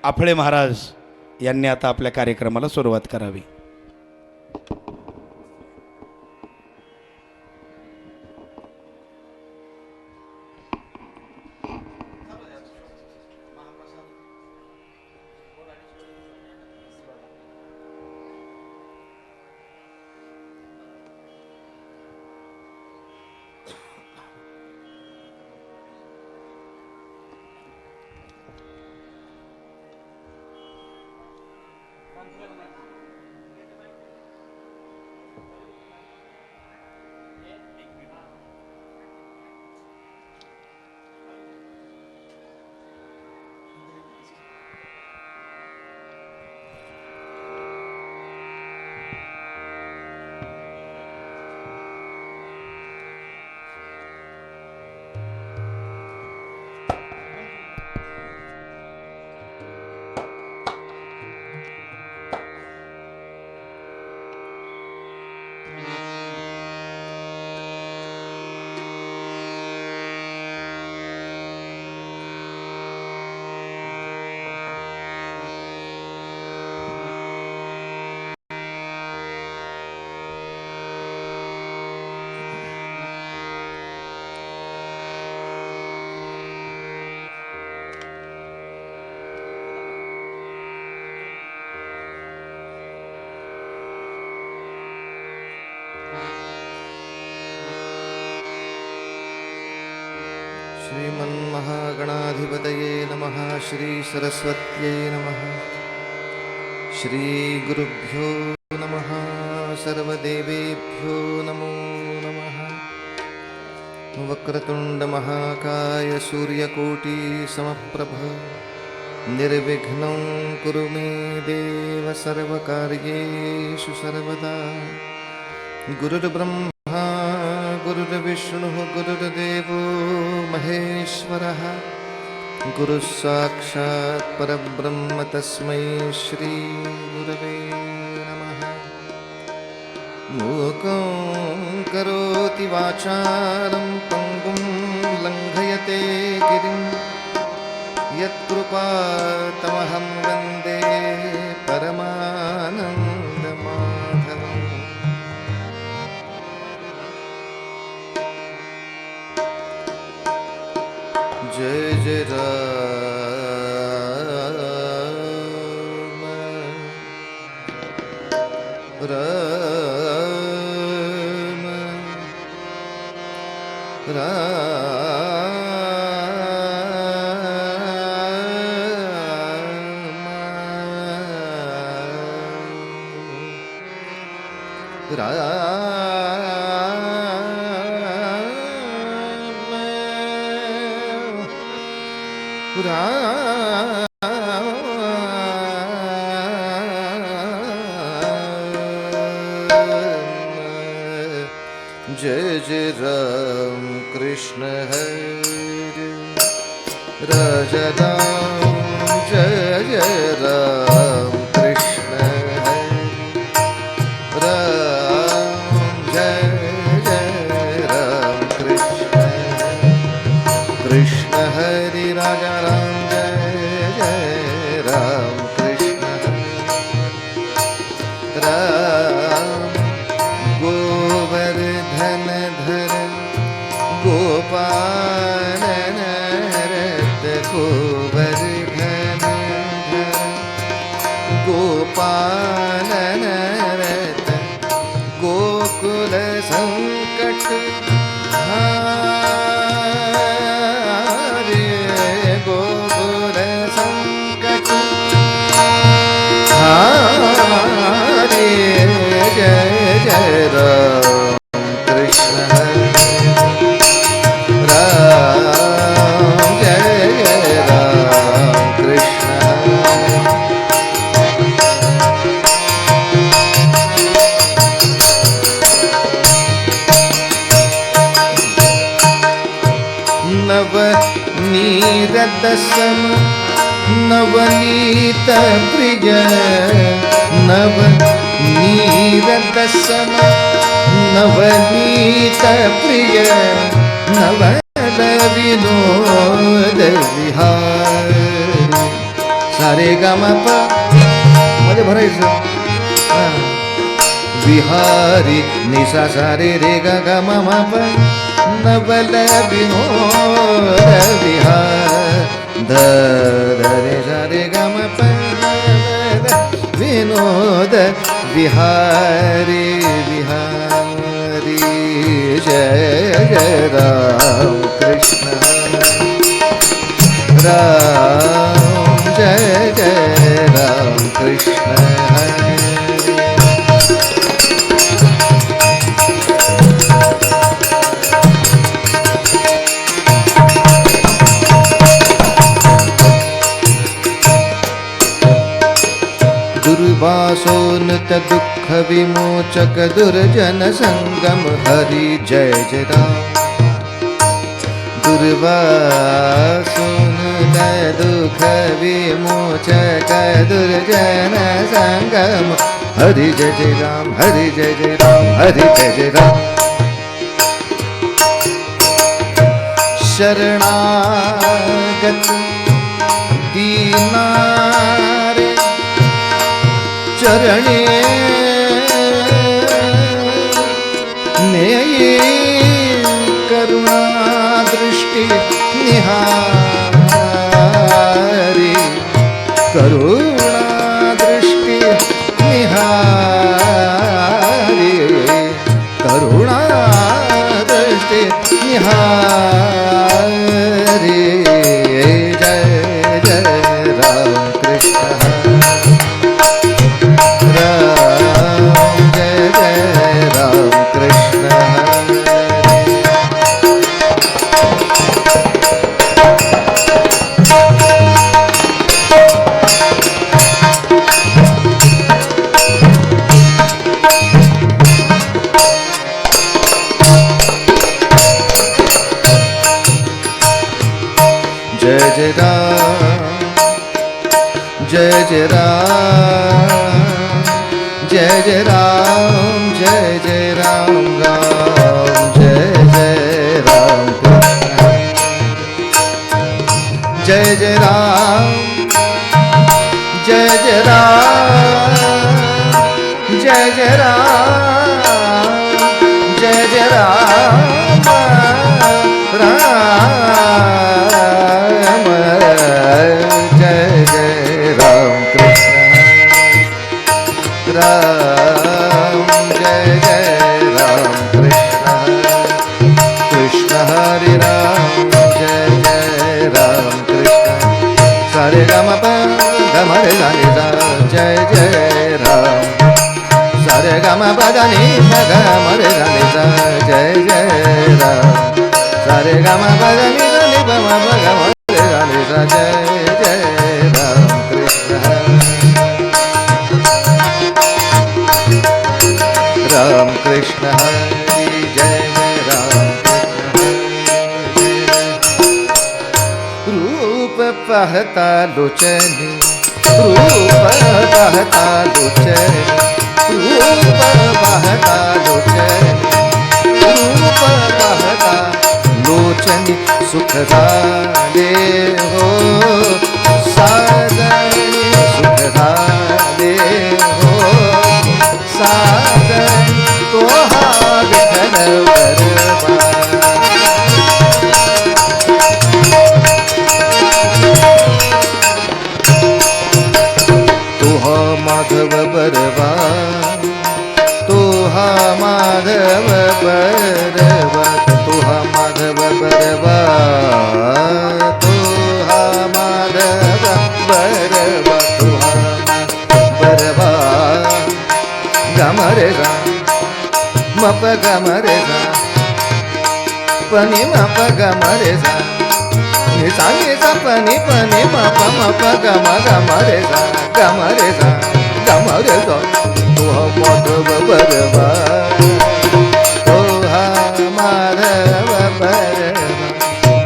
आफळे महाराज यांनी आता आपल्या कार्यक्रमाला सुरुवात करावी. श्रीमन्महागणाधिपतये नमः. श्री सरस्वत्यै नमः. श्री गुरुभ्यो नमः. सर्वदेवेभ्यो नमो नमः. वक्रतुंड महाकाय सूर्यकोटि समप्रभ निर्विघ्नं कुरु मे देव सर्वकार्येषु सर्वदा. गुरुर्ब्रह्मा गुरुर्विष्णुः गुरुर्देवो महेश्वरः. गुरुः साक्षात् परब्रह्म तस्मै श्री गुरवे नमः. मूकं करोति वाचालं पङ्गुं लङ्घयते गिरिं यत्कृपातमहं वन्दे परमानन्दमाधवम्. जय जय राम राम राम जय जय राम कृष्ण हरे राजा राम. जय जय राम कृष्ण हरे राम. जय जय राम कृष्ण कृष्ण हरि राजा राम. राम कृष्ण राम. गोवर्धन धर गोपाल नरत गोवर्धन धर गोपाल नरत गोकुल संकट हारे. गोकुल संकट हारे. जय जय राम कृष्ण राम. जय जय राम कृष्ण. नवनीत सम नवनीत प्रिय नवनीत सम नवनीत प्रिय नवल विनोद विहार. सारे ग म प मध्ये भरायचं हा. विहारी निसा सारे रे ग ग म म प नवल विनोद विहार ध रे सारे ग म प नवल विनोद विहारी विहारी जय जय राम कृष्ण राम जय जय राम कृष्ण हरे दुर्वासोनत दुःख विमोचक दुर्जन संगम हरि जय जय राम दुर्वासोनत दुःख विमोचक दुर्जन संगम हरि जय जय राम हरि जय जय राम हरि जय जय राम शरणागत दीनारे चरणे नेयी करुणा दृष्टि निहारी करुणा दृष्टि निहारी करुणा दृष्टि निहारी जय जय राम कृष्ण जय जय राम जय जय राम जय जय राम जय जय राम राम जय जय राम जय जय राम जय जय राम जय जय राम जय जय राम राम जय जय राम कृष्ण राम जय जय राम कृष्ण कृष्ण हरे राम जय जय राम कृष्ण सारे गम प गम रे गा जय जय राम सारे गम प नी गम रे गा जय जय राम सारे गम प नी गम रे गा जय जय राम कृष्ण राम कृष्ण हरि जय जय राम रूप पहता लोचनी रूप पहता लोचनी रूप पहता लोचनी रूप पहता लोचनी सुख झाले हो साजनी सुख झाले हो साजनी तो हा विठ्ठल बरबा तो हा माधव बरबा तो हा माधव बरबा तो हा माधव बरबा तो हा माधव बरबा तो हा बरबा गम रे गा मप गम रे गा पनी मप गम रे गा नि सांगे सा पनी पनी मप गम गम रे गा गम रे गा गम रे गा तो माधव बरबा तो माधव बरबा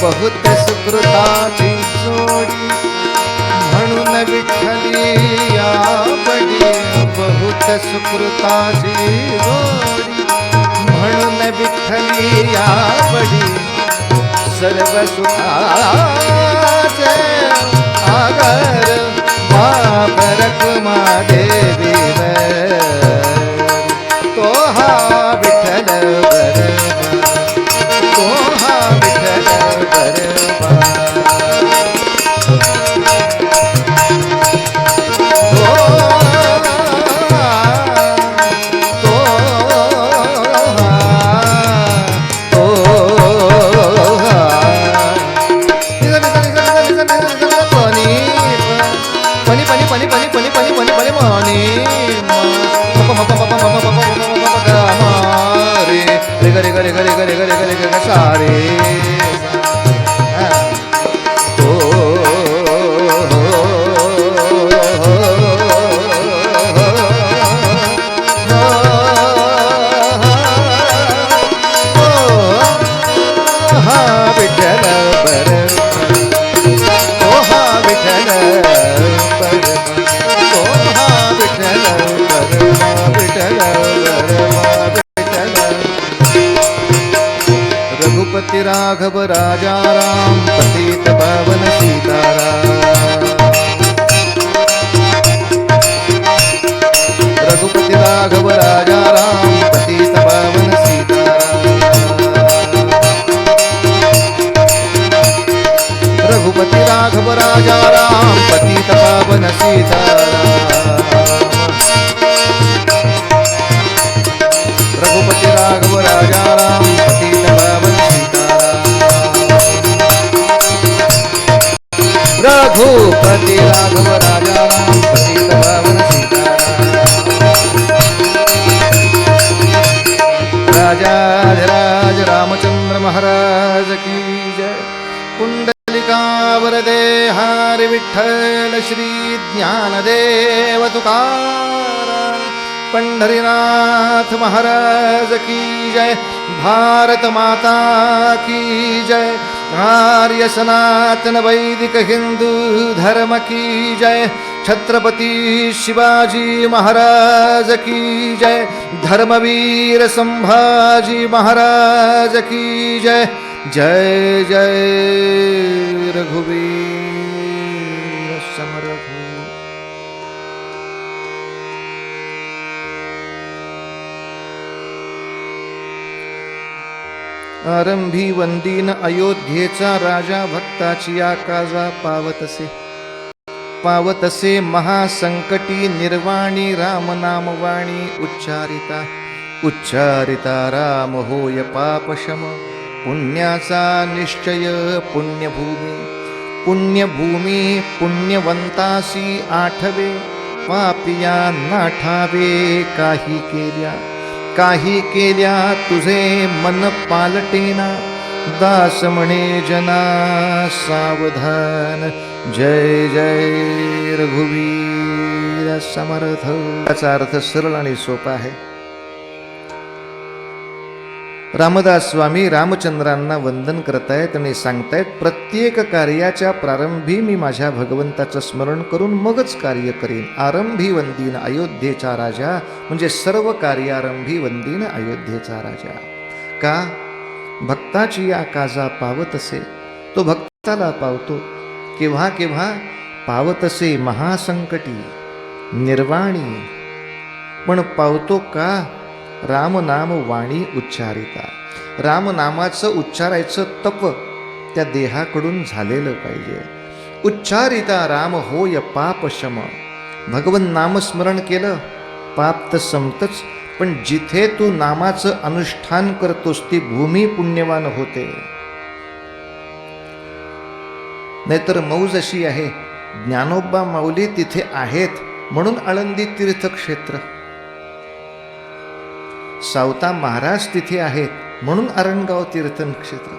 बहुत सुकृताची जोडी म्हणून विठ्ठली या पडी बहुत सुकृताची जोडी म्हणून विठ्ठली या पडी सर्व सुखाचे आगर रमादेवीवर तो हा विठ्ठल बरवा तो हा विठ्ठल बरवा रघुपति राघव राजा राम पतित पावन सीताराम रघुपति राघव राजा राम पतित पावन सीताराम रघुपति राघव राजा राम पतित पावन सीताराम रघुपति राघव राजा राम पतित पावन रघुपति राघव राजा राम पतित पावन राजाधिराज रामचंद्र महाराज की जय कुंडलिका वरदे हरि विठ्ठल श्री ज्ञानदेव तुकाराम पंढरीनाथ महाराज की जय भारत माता की जय आर्य सनातन वैदिक हिंदू धर्म की जय छत्रपति शिवाजी महाराज की जय धर्मवीर संभाजी महाराज की जय जय जय रघुवीर समर्थ आरंभी वंदीन अयोध्येचा राजा भक्ताची आकाजा पावतसे महासंकटी निर्वाणी राम नामवाणी उच्चारिता राम होय पापशम पुण्याचा निश्चय पुण्यभूमी पुण्यवंतासी आठवे पापिया नाठावे काही केल्या तुझे मन पालटेना दास म्हणे जना सावधान जय जय रघुवीर समर्थ याचा अर्थ सरळ आणि सोपा आहे. रामदास स्वामी रामचंद्रांना वंदन करतायत आणि सांगतायत प्रत्येक कार्याच्या प्रारंभी मी माझ्या भगवंताचं स्मरण करून मगच कार्य करेन. आरंभी वंदीन अयोध्येचा राजा म्हणजे सर्व कार्यारंभी वंदीन अयोध्येचा राजा. का? भक्ताची या काजा पावत असे, तो भक्ताला पावतो. केव्हा केव्हा पावत असे महासंकटी निर्वाणी, पण पावतो का? रामनाम वाणी उच्चारिता. रामनामाचं उच्चारायचं तप त्या देहाकडून झालेलं पाहिजे. उच्चारिता राम होय पापशम. भगवन नामस्मरण केलं पाप तर संपतच, पण जिथे तू नामाचं अनुष्ठान करतोस ती भूमी पुण्यवान होते. नाहीतर मौज अशी आहे, ज्ञानोबा माऊली तिथे आहेत म्हणून आळंदी तीर्थक्षेत्र, सावता महाराज तिथे आहेत म्हणून अरणगाव तीर्थक्षेत्र,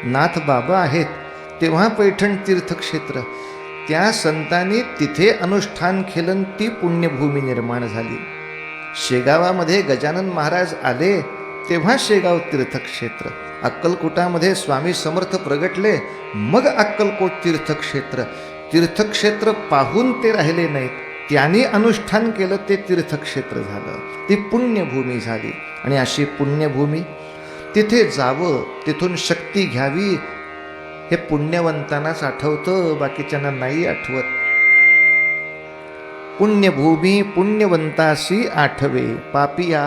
नाथ बाबा आहेत तेव्हा पैठण तीर्थक्षेत्र. त्या संतांनी तिथे अनुष्ठान केलं, ती पुण्यभूमी निर्माण झाली. शेगावामध्ये गजानन महाराज आले तेव्हा शेगाव तीर्थक्षेत्र. अक्कलकोटामध्ये स्वामी समर्थ प्रगटले मग अक्कलकोट तीर्थक्षेत्र. तीर्थक्षेत्र पाहून ते राहिले नाहीत, त्यांनी अनुष्ठान केलं ते तीर्थक्षेत्र झालं, ती पुण्यभूमी झाली. आणि अशी पुण्यभूमी तिथे जावं, तिथून शक्ती घ्यावी, हे पुण्यवंतांनाच आठवतं, बाकीच्यांना नाही आठवत. पुण्यभूमी पुण्यवंतासी आठवे, पापिया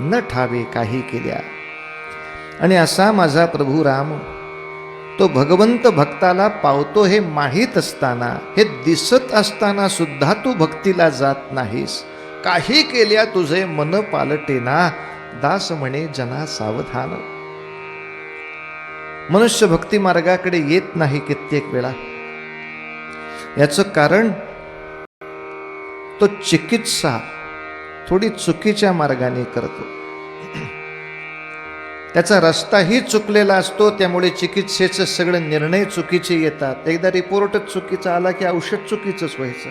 न ठावे काही केल्या. आणि असा माझा प्रभू राम तो भगवंत भक्ताला पावतो हे माहीत असताना, हे दिसत असताना सुद्धा तू भक्तीला जात नाहीस. काही केल्या तुझे मन पालटेना, दास म्हणे जना सावधान. मनुष्य भक्ती मार्गाकडे येत नाही कित्येक वेळा. याचं कारण तो चिकित्सा थोडी चुकीच्या मार्गाने करतो. त्याचा रस्ताही चुकलेला असतो, त्यामुळे चिकित्सेचं सगळं निर्णय चुकीचे येतात. एकदा रिपोर्टच चुकीचा आला की औषध चुकीचंच व्हायचं.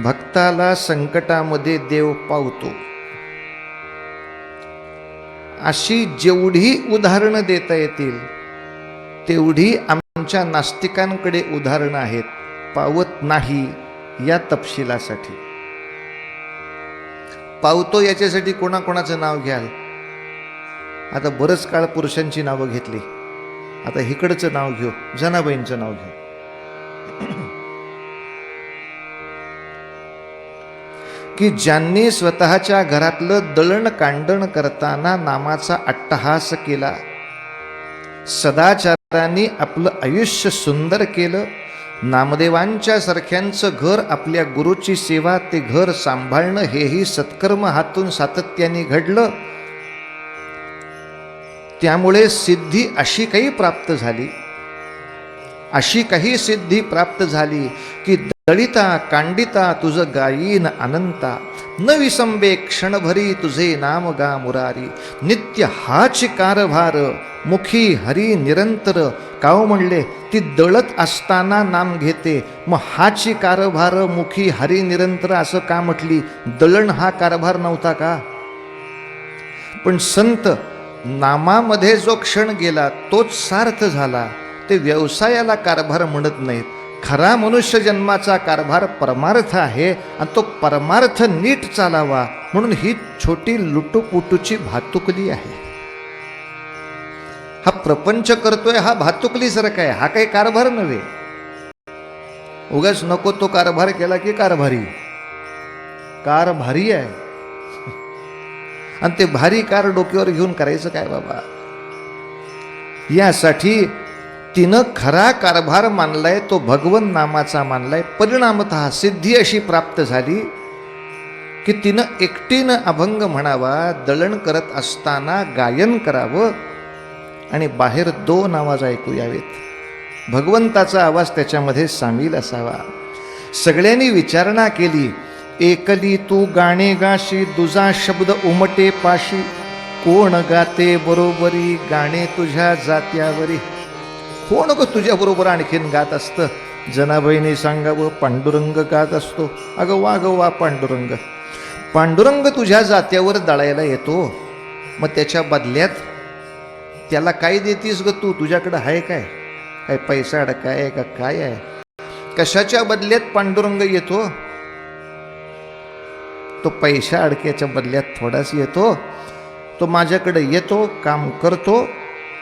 भक्ताला संकटामध्ये देव पावतो, अशी जेवढी उदाहरणं देता येतील तेवढी आमच्या नास्तिकांकडे उदाहरणं आहेत. पावत नाही या तपशिलासाठी. पावतो याच्यासाठी कोणाकोणाचं नाव घ्याल? आता बरंच काळ पुरुषांची नावं घेतली, आता इकडचं नाव घेऊ, जनाबाईंचं नाव घेऊ. की ज्यांनी स्वतःच्या घरातलं दळण कांडण करताना नामाचा अट्टहास केला, सदाचाराने आपलं आयुष्य सुंदर केलं, नामदेवांच्या सारख्यांचं घर, आपल्या गुरुची सेवा, ते घर सांभाळणं, हेही सत्कर्म हातून सातत्याने घडलं. त्यामुळे सिद्धी अशी काही प्राप्त झाली, अशी काही सिद्धी प्राप्त झाली की दळिता कांडिता तुझ गायीन अनंता, न विसंबे क्षणभरी तुझे नाम गा मुरारी. नित्य हाच कारभार मुखी हरी निरंतर. काव म्हणले ती दळत असताना नाम घेते, मग हाची कारभार मुखी हरी निरंतर असं का म्हटली? दळण हा कारभार नव्हता का? पण संत नामामध्ये जो क्षण गेला तोच सार्थ झाला. ते व्यवसायाला कारभार म्हणत नाहीत. खरा मनुष्य जन्माचा कारभार परमार्थ आहे, आणि तो परमार्थ नीट चालावा म्हणून ही छोटी लुटूपुटूची भातुकली आहे. हा प्रपंच करतोय हा भातुकली सारखा आहे, हा काही कारभार नव्हे. उगाच नको तो कारभार केला की कारभारी आहे. आणि ते भारी कार डोक्यावर घेऊन करायचं काय बाबा? यासाठी तिनं खरा कारभार मानलाय, तो भगवन नामाचा मानलाय. परिणामतः सिद्धी अशी प्राप्त झाली की तिनं एकटीनं अभंग म्हणावा, दळण करत असताना गायन करावं, आणि बाहेर दोन आवाज ऐकू यावेत. भगवंताचा आवाज त्याच्यामध्ये सामील असावा. सगळ्यांनी विचारणा केली, एकली तू गाणे गाशी, दुजा शब्द उमटे पाशी. कोण गाते बरोबरी गाणे तुझ्या जात्यावरी? कोण ग तुझ्या बरोबर आणखीन गात असतं? जनाबाईने सांगावं, पांडुरंग गात असतो. अगं वा पांडुरंग. पांडुरंग तुझ्या जात्यावर दळायला येतो, मग त्याच्या बदल्यात त्याला काय देतीस ग तू? तुझ्याकडं आहे काय? काय पैसा अडकाय का काय आहे? कशाच्या बदल्यात पांडुरंग येतो? तो पैसा अडक्याच्या बदल्यात थोडाच येतो. तो माझ्याकडे येतो, काम करतो,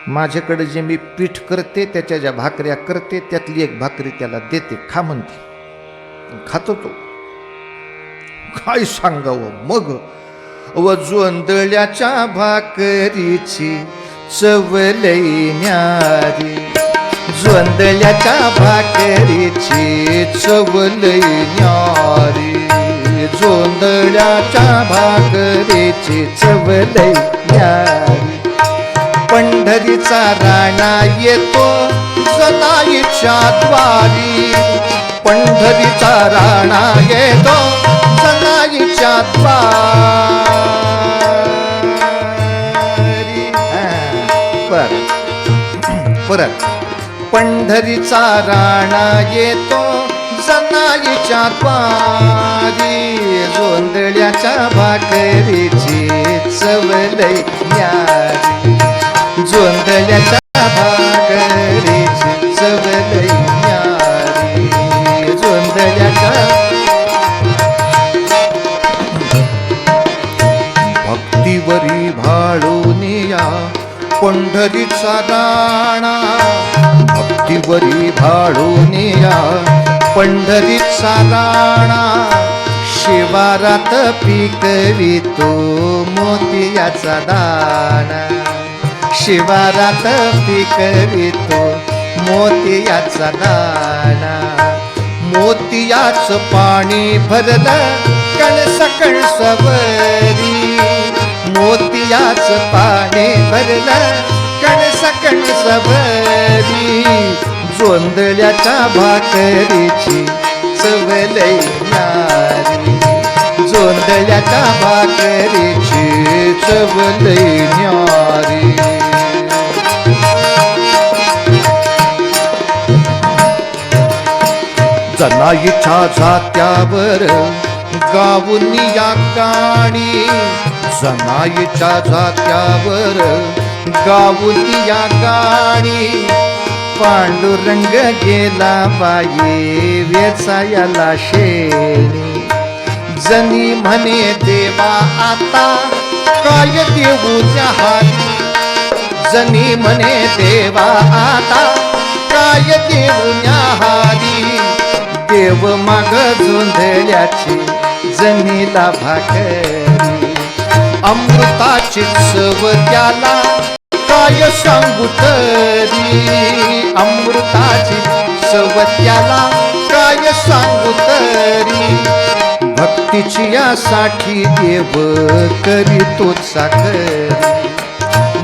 माझ्याकडे जे मी पीठ करते, त्याच्या ज्या भाकऱ्या करते त्यातली एक भाकरी त्याला देते, खा म्हणते, खातो तो. काय सांगावं मग? व जोंधळ्याच्या भाकरीची चव लई न्यारी, जोंधळ्याच्या भाकरीची चव लई न्यारी, जोंधळ्याच्या भाकरीची चव लई न्यारी. पंढरीचा राणा येतो जनाईच्या द्वारी, पंढरीचा राणा येतो जनाईच्या द्वारी. परत पंढरीचा राणा येतो जनाईच्या द्वारी, जोंधळ्याच्या भाकरीची चव लई न्यारी, जोंधळ्याच्या भाकरीची चव लई न्यारी, जोंधळ्याच्या. भक्तीवरी भाळून या पंढरीचा राणा, माथीवरी भाळून या पंढरीचा राणा शिवारात पिकवितो मोतियाचा दाणा शिवारात पिकवितो मोतियाचा दाणा मोतियाचं पाणी भरलं कणस कणसवरी मोतियाचं पाणी भरलं कणस कणसवरी जोंधळ्याच्या भाकरीची चव लई न्यारी जोंधळ्याच्या भाकरीची चव लई न्यारी जनाईच्या जात्यावर गाऊन या गाणी जनाईच्या जात्यावर गाऊन या गाणी पांडुरंग गेला बाई वेचायला शेणी जनी म्हणे देवा आता काय देऊ हाती जनी म्हणे देवा आता काय देऊ हाती देव माग जोंधळ्याची जनीला भाकरी अमृताची चव त्याला काय सांगू तरी अमृताची चव त्याला काय सांगू तरी भक्तीची यासाठी देव करीतो चाकरी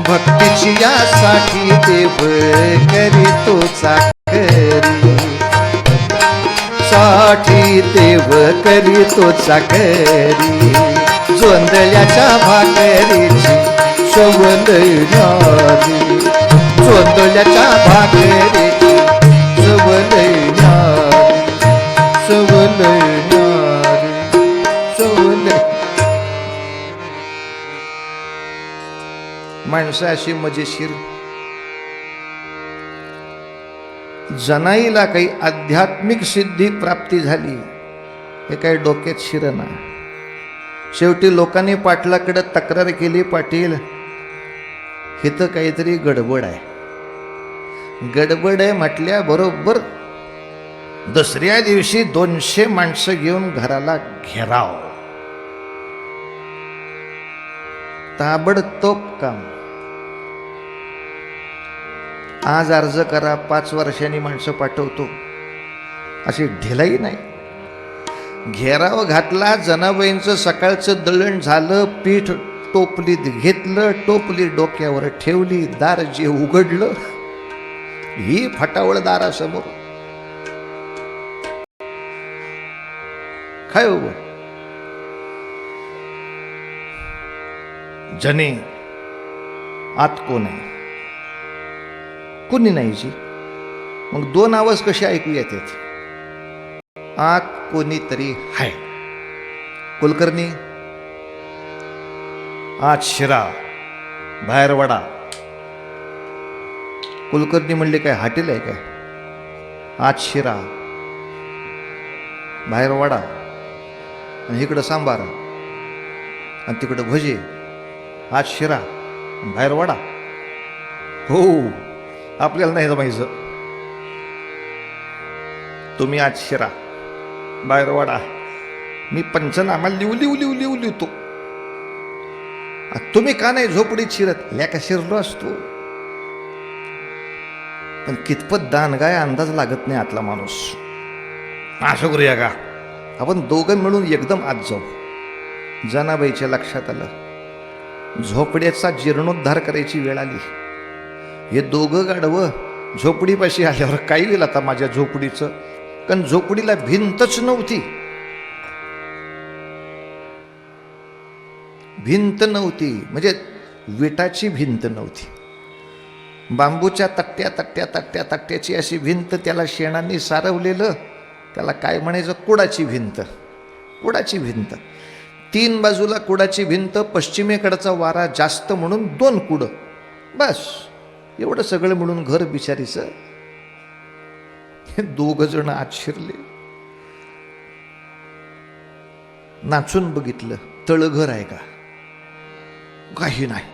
भक्तीची यासाठी देव करीतो चाकरी साठी देव करीतो चाकरी जोंधळ्याच्या भाकरीची चव लई न्यारी जोंधळ्याच्या भाकरीची चव लई न्यारी चव लई न्यारी चव लई माणसं अशी मजेशीर जनाईला काही आध्यात्मिक सिद्धी प्राप्ती झाली हे काही डोक्यात शिरना शेवटी लोकांनी पाटलाकडे तक्रार केली पाटील इथं काहीतरी गडबड आहे गडबड आहे म्हटल्या बरोबर दुसऱ्या दिवशी 200 माणसं घेऊन घराला घेराव ताबडतोब काम आज अर्ज करा 5 वर्षांनी माणसं पाठवतो अशी ढिलाई नाही घेराव घातला जनाबाईंचं सकाळचं दळण झालं पीठ टोपलीत घेतलं टोपली डोक्यावर ठेवली दार जे उघडलं ही फटावळ दारासमोर काय हो जने आत कोण आहे कुणी नाहीची मग 2 आवाज कसे ऐकू येतात आत कोणीतरी हाय कुलकर्णी आत शिरा बाहेर वडा कुलकर्णी म्हणले काय हॉटेल आहे काय आत शिरा बाहेर वडा आणि इकडं सांबार आणि तिकडं भजे आत शिरा बाहेर वडा हो आपल्याला नाही जमायचं तुम्ही आज शिरा बाहेर वाडा मी पंचनामा लिहतो तुम्ही का नाही झोपडीत शिरत का शिरलो असतो पण कितपत दानगाय अंदाज लागत नाही आतला माणूस असं करूया का आपण दोघं मिळून एकदम आत जाऊ जनाबाईच्या लक्षात आलं झोपड्याचा जीर्णोद्धार करायची वेळ आली हे दोघं गाडवं झोपडीपाशी आल्यावर काय होईल आता माझ्या झोपडीचं कारण झोपडीला भिंतच नव्हती भिंत नव्हती म्हणजे विटाची भिंत नव्हती बांबूच्या तट्ट्याची अशी भिंत त्याला शेणांनी सारवलेलं त्याला काय म्हणायचं कुडाची भिंत 3 बाजूला कुडाची भिंत पश्चिमेकडचा वारा जास्त म्हणून 2 कुडं बस एवढं सगळं मिळून घर बिचारीचं हे 2 जण आत शिरले नाचून बघितलं तळघर आहे का काही नाही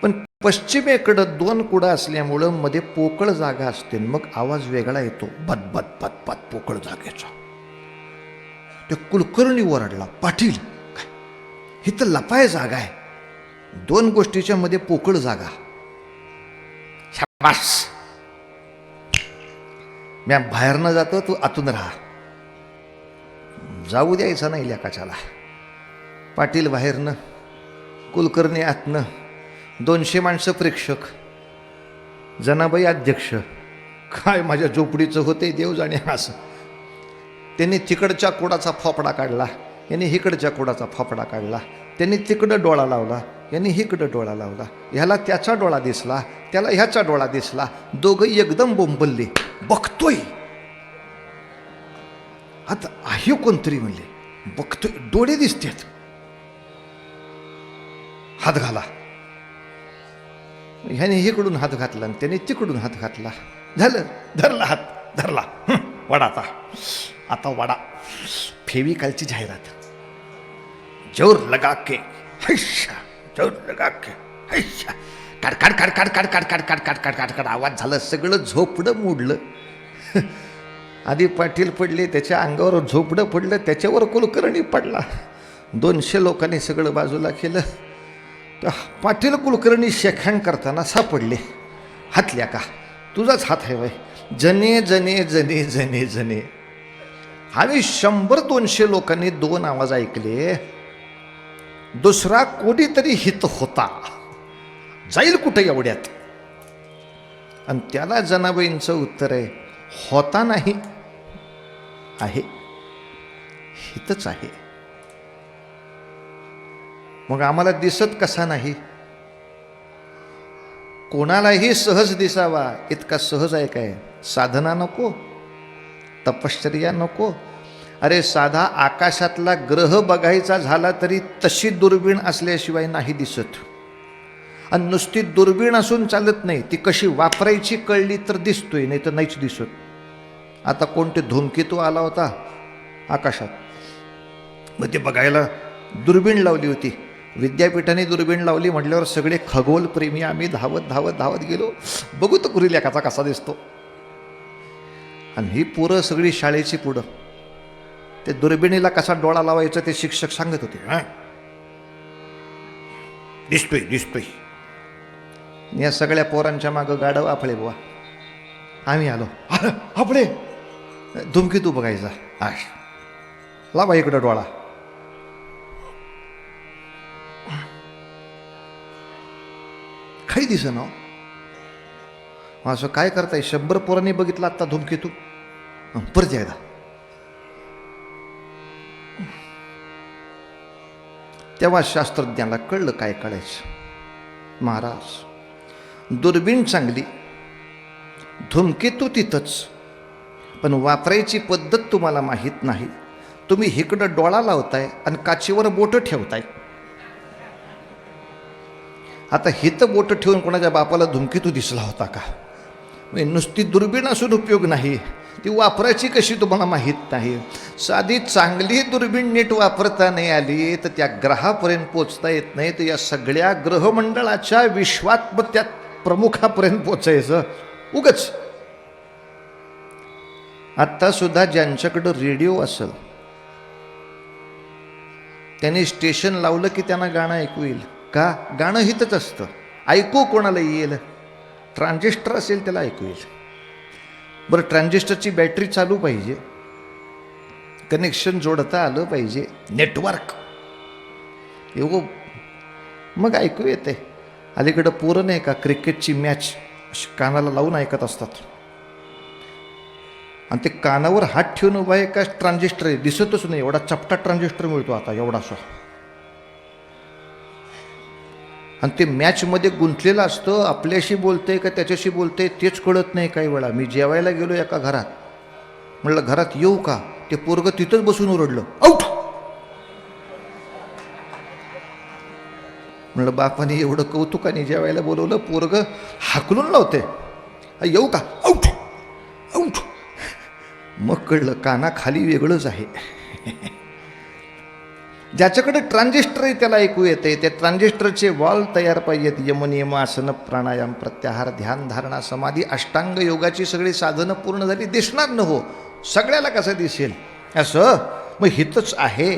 पण पश्चिमेकडं 2 कुडं असल्यामुळं मध्ये पोकळ जागा असते, मग आवाज वेगळा येतो, बत बत बत बत पोकळ जागेचा. त्या कुलकर्णी ओरडला, पाटील काय ही तर लपाय जागा आहे, 2 गोष्टीच्या मध्ये पोकळ जागा. शाबास, मी बाहेरनं जातो, तू आतून राहा, जाऊ द्यायचं नाही लेकाच्याला. पाटील बाहेरनं, कुलकर्णी आतनं, 200 माणसं प्रेक्षक, जनाबाई अध्यक्ष. काय माझ्या झोपडीचं होते देव जाणे असं. त्यांनी तिकडच्या कोडाचा फोपडा काढला, यांनी हिकडच्या कोडाचा फोपडा काढला, त्यांनी तिकडं डोळा लावला, यांनी हिकडं डोळा लावला, ह्याला त्याचा डोळा दिसला, त्याला ह्याचा डोळा दिसला, दोघं एकदम बोंबलले. बघतोय आता आहे कोणतरी, म्हणले बघतोय, डोळे दिसतात, हात घाला. ह्याने इकडून हात घातला आणि त्याने तिकडून हात घातला, झालं, धरला हात, धरला, वडा आता, आता वडा. फेविकॉलची जाहिरात, जोर लगा के हैशा, जोर लगा के हैशा, काढ काढ काढ काढ काढ काढ काढ काढ काढ काढ काढ काढ. आवाज झालं, सगळं झोपडं मोडलं. आधी पाटील पडले, त्याच्या अंगावर झोपडं पडलं, त्याच्यावर कुलकर्णी पडला. 200 लोकांनी सगळं बाजूला केलं. तर पाटील कुलकर्णी शेखाण करताना सापडले. हातल्या का, तुझाच हात आहे वय, जने जने जने जने जने. आम्ही 100-200 लोकांनी 2 आवाज ऐकले. दुसरा कोणीतरी हित होता, जाईल कुठे एवढ्यात. आणि त्याला जनाबाईंचं उत्तर आहे, होता नाही, आहे, हितच आहे. मग आम्हाला दिसत कसा नाही? कोणालाही सहज दिसावा इतका सहज आहे काय? साधना नको, तपश्चर्या नको. अरे साधा आकाशातला ग्रह बघायचा झाला तरी तशी दुर्बीण असल्याशिवाय नाही दिसत. आणि नुसती दुर्बीण असून चालत नाही, ती कशी वापरायची कळली तर दिसतोय, नाही तर नाहीच दिसत. आता कोणते धूमकेतू आला होता आकाशात, मग ते बघायला दुर्बीण लावली होती. विद्यापीठाने दुर्बीण लावली म्हटल्यावर सगळे खगोलप्रेमी आम्ही धावत धावत धावत गेलो, बघू तर कुरी लेकाचा कसा दिसतो. आणि ही पोरं सगळी शाळेची पुढं, ते दुर्बिणीला कसा डोळा लावायचा ते शिक्षक सांगत होते. दिसतोय दिसतोय. या सगळ्या पोरांच्या मागं गाडव आपळे बुवा. आम्ही आलो, आपळे धुमकेतू बघायचा, आश लावा इकडं डोळा. काही दिस ना, असं काय करताय? 100 पोरांनी बघितलं आता धुमकेतू, परत एकदा. तेव्हा शास्त्रज्ञाला कळलं काय कळायचं. महाराज, दुर्बीण चांगली, धुमकेतू तिथंच, पण वापरायची पद्धत तुम्हाला माहीत नाही. तुम्ही इकडं डोळा लावताय आणि काचीवर बोट ठेवताय. आता हिथं बोट ठेवून कोणाच्या बापाला धुमकेतू दिसला होता का? नुसती दुर्बीण असून उपयोग नाही, ती वापरायची कशी तुम्हाला माहीत नाही. साधी चांगली दुर्बीण नीट वापरता नाही आली तर त्या ग्रहापर्यंत पोचता येत नाही. तर या सगळ्या ग्रहमंडळाच्या विश्वात त्या प्रमुखापर्यंत पोचायचं उगच. आत्ता सुद्धा ज्यांच्याकडं रेडिओ असेल त्यांनी स्टेशन लावलं की त्यांना गाणं ऐकू येईल का? गाणं हितच असतं, ऐकू कोणाला येईल? ट्रान्झिस्टर असेल त्याला ऐकू येईल. बरं, ट्रान्झिस्टरची बॅटरी चालू पाहिजे, कनेक्शन जोडता आलं पाहिजे, नेटवर्क एवढं, मग ऐकू येते. अलीकडं पोरं नाही का क्रिकेटची मॅच कानाला लावून ऐकत असतात, आणि ते कानावर हात ठेवून उभा आहे का ट्रान्झिस्टर आहे दिसतच नाही. एवढा चपटा ट्रान्झिस्टर मिळतो आता, एवढासा. आणि ते मॅचमध्ये गुंतलेलं असतं, आपल्याशी बोलतंय का त्याच्याशी बोलतंय तेच कळत नाही. काही वेळा मी जेवायला गेलो एका घरात, म्हटलं घरात येऊ का? ते पोरगं तिथंच बसून ओरडलं, आऊट. म्हटलं बापाने एवढं कौतुकाने जेवायला बोलवलं, पोरगं हाकलून लावते, येऊ का? Out out. मग कळलं कानाखाली वेगळंच आहे. ज्याच्याकडे ट्रान्झिस्टर आहे त्याला ऐकू येते. त्या ट्रान्झिस्टरचे वॉल तयार पाहिजेत. यमनियम, आसन, प्राणायाम, प्रत्याहार, ध्यान, धारणा, समाधी, अष्टांग योगाची सगळी साधनं पूर्ण झाली, दिसणार न हो. सगळ्याला कसं दिसेल असं? मग हितच आहे,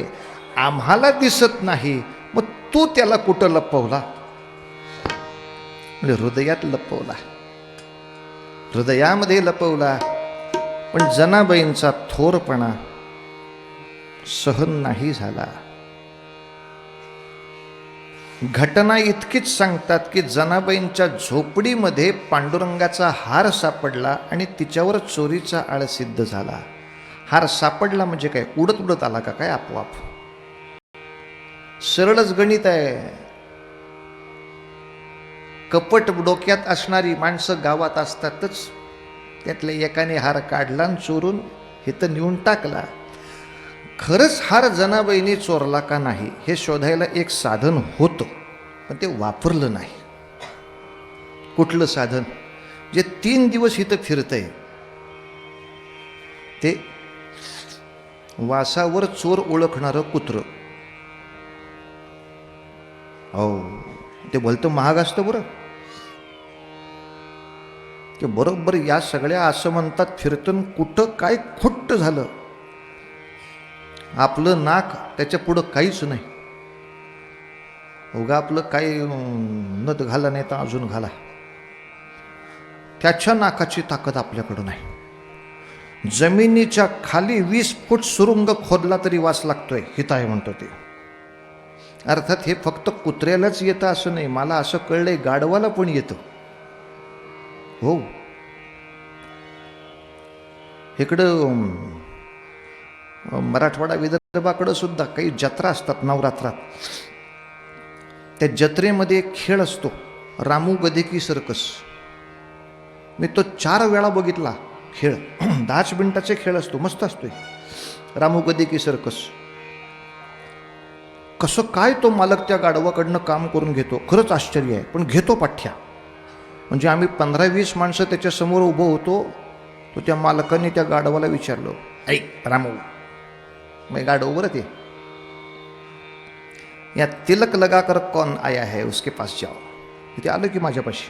आम्हाला दिसत नाही. मग तू त्याला कुठं लपवला? म्हणजे हृदयात लपवला, हृदयामध्ये लपवला. पण जनाबाईंचा थोरपणा सहन नाही झाला. घटना इतकीच सांगतात की जनाबाईंच्या झोपडीमध्ये पांडुरंगाचा हार सापडला आणि तिच्यावर चोरीचा आळ सिद्ध झाला. हार सापडला म्हणजे काय, उडत उडत आला का काय आपोआप? सरळच गणित आहे. कपट डोक्यात असणारी माणसं गावात असतातच. त्यातल्या एकाने हार काढला आणि चोरून इथं नेऊन टाकला. खरंच हार जनाबाईंनी चोरला का नाही हे शोधायला एक साधन होतं, पण ते वापरलं नाही. कुठलं साधन? जे 3 दिवस इथं फिरतंय ते वासावर चोर ओळखणारं कुत्रं. हो, ते भलतं महाग असतं बरं. ते बरोबर या सगळ्या असं म्हणतात फिरतून कुठं काय खुट्ट झालं, आपलं नाक त्याच्या पुढं काहीच नाही. उगा आपलं काही नथ घाला नाही तर अजून घाला, त्याच्या नाकाची ताकद आपल्याकडं नाही. जमिनीच्या खाली 20 फूट सुरुंग खोदला तरी वास लागतोय, हित आहे म्हणतो ते. अर्थात हे फक्त कुत्र्यालाच येतं असं नाही, मला असं कळलंय गाढवाला पण येतं. हो, इकडं मराठवाडा विदर्भाकडं सुद्धा काही जत्रा असतात नवरात्रात. त्या जत्रेमध्ये एक खेळ असतो, रामू गदे की सर्कस. मी तो 4 वेळा बघितला खेळ. 10 मिनिटाचे खेळ असतो, मस्त असतोय. रामू गदे की सर्कस. कसं काय तो मालक त्या गाढवाकडनं काम करून घेतो, खरंच आश्चर्य आहे. पण घेतो पाठ्या. म्हणजे आम्ही 15-20 माणसं त्याच्यासमोर उभं होतो. तो त्या मालकाने त्या गाढवाला विचारलं, ऐक रामू, मैं गाढव बरं ते, या तिलक लगाकर कौन आया है उसके पास जाओ. इथे आलं की माझ्यापाशी.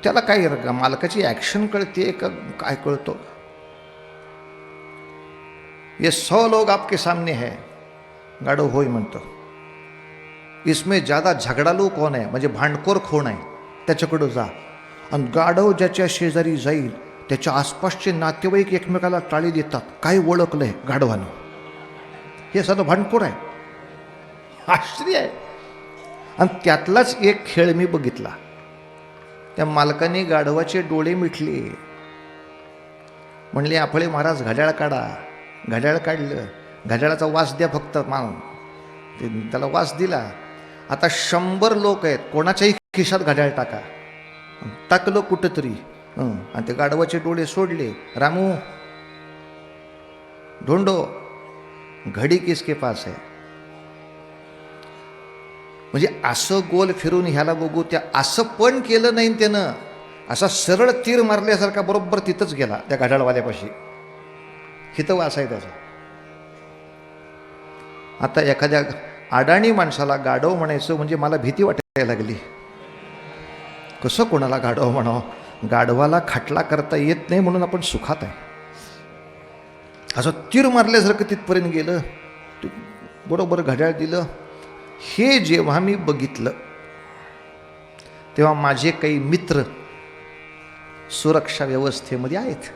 त्याला काय मालकाची ॲक्शन कळते का काय कळतो? ये 100 लोग आपके सामने है. गाढव होय म्हणतो. इसमें ज्यादा झगडालू कोण आहे, म्हणजे भांडखोर कोण आहे त्याच्याकडं जा. आणि गाढव ज्याच्या शेजारी जाईल त्याच्या आसपासचे नातेवाईक एकमेकाला टाळी देतात. काय ओळखलंय गाढवानं, हे साधं भांडखोर आहे. आश्चर्य आहे. आणि त्यातलाच एक खेळ मी बघितला. त्या मालकाने गाढवाचे डोळे मिटले. म्हणले, आपळे महाराज घड्याळ काढा. घड्याळ काढलं. घड्याळाचा वास द्या फक्त. त्याला वास दिला. आता 100 लोक आहेत, कोणाच्याही खिशात घड्याळ टाका. टाकलं कुठंतरी, आणि ते गाढवाचे डोळे सोडले. रामू ढोंडो, घडी किसके पास आहे. म्हणजे असं गोल फिरून ह्याला बघू, त्या असं पण केलं नाही त्यानं. असा सरळ तीर मारल्यासारखा बरोबर तिथंच गेला त्या घड्याळवाल्यापाशी. हिथं वास आहे त्याचा. आता एखाद्या अडाणी माणसाला गाढव म्हणायचं म्हणजे मला भीती वाटायला लागली. कसं कोणाला गाढव म्हणावं? गाढवाला खटला करता येत नाही म्हणून आपण सुखात आहे. असं तीर मारल्यासारखं तिथपर्यंत गेलं. बरोबर घड्याळ दिलं. हे जेव्हा मी बघितलं तेव्हा माझे काही मित्र सुरक्षा व्यवस्थेमध्ये आहेत.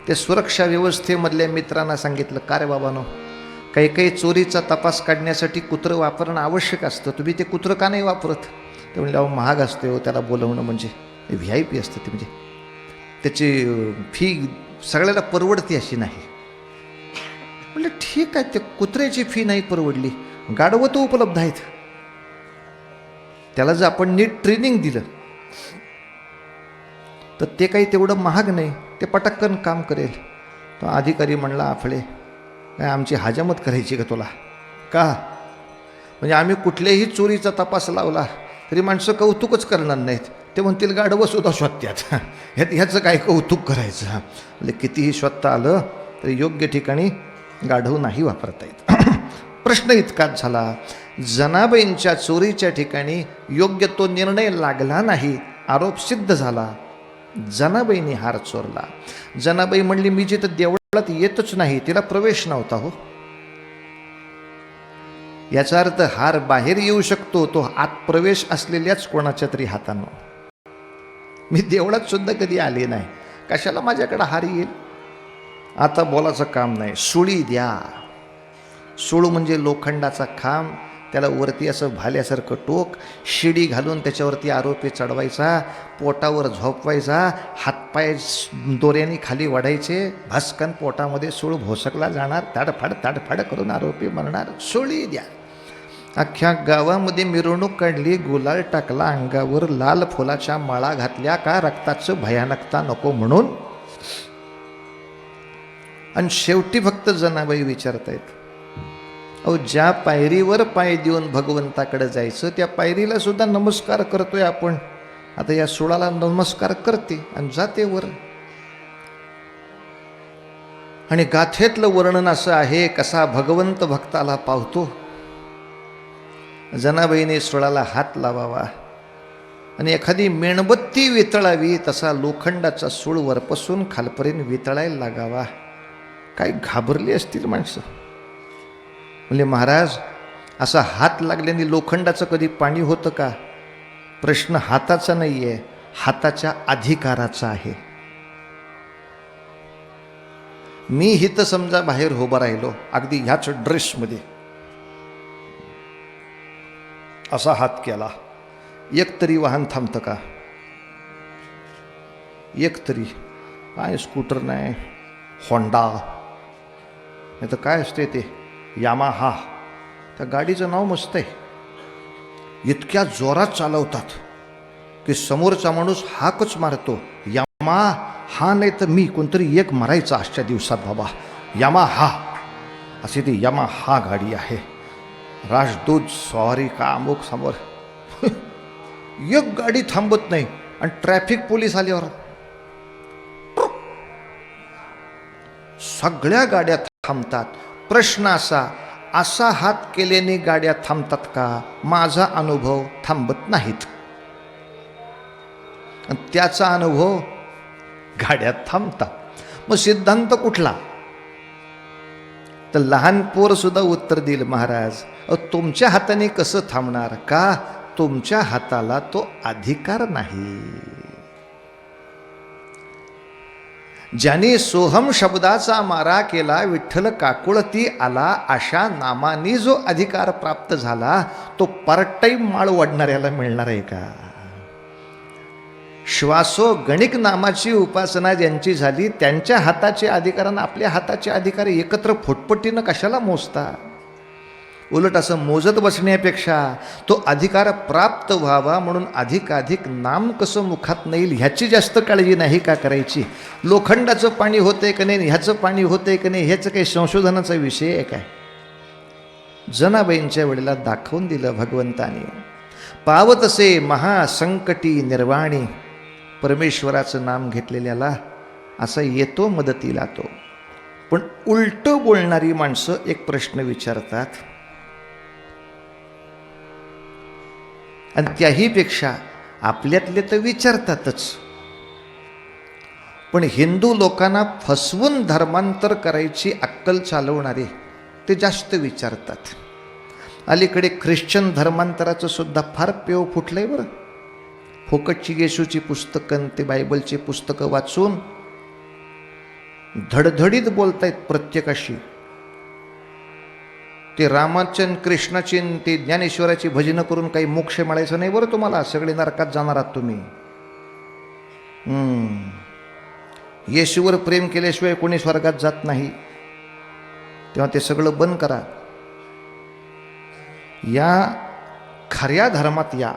ते सुरक्षा व्यवस्थेमधल्या मित्रांना सांगितलं, का रे बाबांनो, काही काही चोरीचा तपास काढण्यासाठी कुत्रं वापरणं आवश्यक असतं, तुम्ही ते कुत्रं का नाही वापरत? ते म्हणले, अहो महाग असते हो त्याला बोलवणं, म्हणजे VIP असतं ते, म्हणजे त्याची फी सगळ्याला परवडते अशी नाही. म्हणलं ठीक आहे, ते कुत्र्याची फी नाही परवडली, गाढवं तर उपलब्ध आहेत. त्याला जर आपण नीट ट्रेनिंग दिलं तर ते काही तेवढं महाग नाही, ते पटकन काम करेल. तो अधिकारी म्हणला, आपले काय आमची हजामत करायची का तुला? का? म्हणजे आम्ही कुठल्याही चोरीचा तपास लावला तरी माणसं कौतुकच करणार नाहीत. ते म्हणतील गाढवं सुद्धा शोधत्यात, ह्याचं काय कौतुक करायचं? म्हणजे कितीही शोधता आलं तरी योग्य ठिकाणी गाढव नाही वापरता येत. प्रश्न इतकाच झाला, जनाबाईंच्या चोरीच्या ठिकाणी योग्य तो निर्णय लागला नाही, आरोप सिद्ध झाला. जनाबाईंनी हार चोरला. जनाबाई म्हणली मी जिथं देवळात येतच नाही, तिला प्रवेश नव्हता हो. याचा अर्थ हार बाहेर येऊ शकतो, तो आत प्रवेश असलेल्याच कोणाच्या तरी हातानं. मी देवळात सुद्धा कधी आले नाही, कशाला माझ्याकडे हार येईल. आता बोलायचं काम नाही, सुळी द्या. सूळ म्हणजे लोखंडाचा खांब, त्याला वरती असं भाल्यासारखं टोक, शिडी घालून त्याच्यावरती आरोपी चढवायचा, पोटावर झोपवायचा, हातपाय दोऱ्याने खाली वाढायचे, भस्कन पोटामध्ये सूळ भोसकला जाणार, ताडफाड ताडफाड करून आरोपी मरणार. सुळी द्या. अख्ख्या गावामध्ये मिरवणूक काढली, गुलाल टाकला अंगावर, लाल फुलाच्या माळा घातल्या, का रक्ताचं भयानकता नको म्हणून. आणि शेवटी फक्त जनाबाई विचारतायत, अहो ज्या पायरीवर पाय देऊन भगवंताकडे जायचं त्या पायरीला सुद्धा नमस्कार करतोय आपण, आता या सुळाला नमस्कार करते आणि जाते वर. आणि गाथेतलं वर्णन असं आहे, कसा भगवंत भक्ताला पावतो. जनाबाईने सुळाला हात लावावा आणि एखादी मेणबत्ती वितळावी, तसा लोखंडाचा सूळ वरपासून खालपर्यंत वितळायला लागावा. काय घाबरली असतील माणसं. म्हणजे महाराज, असा हात लागल्याने लोखंडाचं कधी पाणी होतं का? प्रश्न हाताचा नाही आहे, हाताच्या अधिकाराचा आहे. मी हिथं समजा बाहेर उभा राहिलो, अगदी ह्याच ड्रेसमध्ये असा हात केला, एक तरी वाहन थांबतं का? एक तरी काय, स्कूटर नाही, होंडा नाही तर काय असते ते यामाहा, त्या गाडीचं नाव मस्त आहे. इतक्या जोरात चालवतात की समोरचा माणूस हाकच मारतो, यामा हा नाही तर मी कोणतरी एक मारायचा आजच्या दिवसात बाबा, यामाहा. अशी ती यामाहा गाडी आहे, राजदूत स्वारी का अमुक समोर. एक गाडी थांबत नाही आणि ट्रॅफिक पोलीस आल्यावर सगळ्या गाड्या थांबतात. प्रश्न असा हात केल्याने गाड्या थांबतात का? माझा अनुभव थांबत नाहीत. त्याचा अनुभव गाड्या थांबतात. मग सिद्धांत कुठला? तर लहान पोर सुद्धा उत्तर देईल, महाराज तुमच्या हाताने कसं थांबणार? का? तुमच्या हाताला तो अधिकार नाही. ज्याने सोहम शब्दाचा मारा केला, विठ्ठल काकुळती आला, अशा नामाने जो अधिकार प्राप्त झाला, तो पार्ट टाईम माळ वाढणाऱ्याला मिळणार आहे का? श्वासो गणिक नामाची उपासना ज्यांची झाली, त्यांच्या हाताचे अधिकार आणि आपल्या हाताचे अधिकार एकत्र फुटपट्टीनं कशाला मोजता? उलट असं मोजत बसण्यापेक्षा तो अधिकार प्राप्त व्हावा म्हणून अधिकाधिक नाम कसं मुखात नाही ह्याची जास्त काळजी नाही का करायची? लोखंडाचं पाणी होतंय का नाही, ह्याचं पाणी होतंय का नाही, ह्याचं काही संशोधनाचा विषय आहे काय? जनाबाईंच्या वेळेला दाखवून दिलं भगवंताने. पावतसे महासंकटी निर्वाणी, परमेश्वराचं नाम घेतलेल्याला असं येतो मदतीला तो. पण उलटं बोलणारी माणसं एक प्रश्न विचारतात, आणि त्याहीपेक्षा आपल्यातले तर विचारतातच, पण हिंदू लोकांना फसवून धर्मांतर करायची अक्कल चालवणारे ते जास्त विचारतात. अलीकडे ख्रिश्चन धर्मांतराचं सुद्धा फार पेव फुटलंय बरं. फुकटची येशूची पुस्तकं, ते बायबलची पुस्तकं वाचून धडधडीत बोलतायत प्रत्येकाशी. ते रामाची कृष्णाची ते ज्ञानेश्वराची भजनं करून काही मोक्ष मिळायचं नाही बरं तुम्हाला, सगळे नरकात जाणार आहात तुम्ही. येशूवर प्रेम केल्याशिवाय कोणी स्वर्गात जात नाही, तेव्हा ते सगळं बंद करा. या खऱ्या धर्मात या.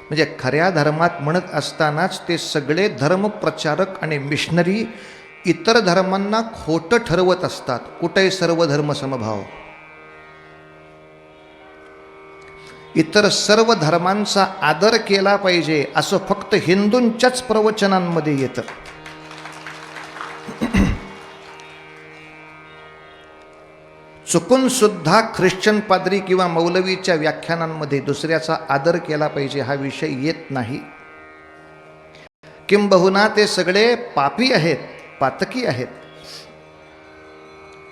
म्हणजे खऱ्या धर्मात म्हणत असतानाच ते सगळे धर्मप्रचारक आणि मिशनरी इतर धर्मांना खोटं ठरवत असतात. कुठे सर्व धर्म समभाव, इतर सर्व धर्मांचा आदर केला पाहिजे असं फक्त हिंदूंच्याच प्रवचनांमध्ये येतं. चुकून सुद्धा ख्रिश्चन पाद्री किंवा मौलवीच्या व्याख्यानांमध्ये दुसऱ्याचा आदर केला पाहिजे हा विषय येत नाही. किंबहुना ते सगळे पापी आहेत, पातकी आहेत.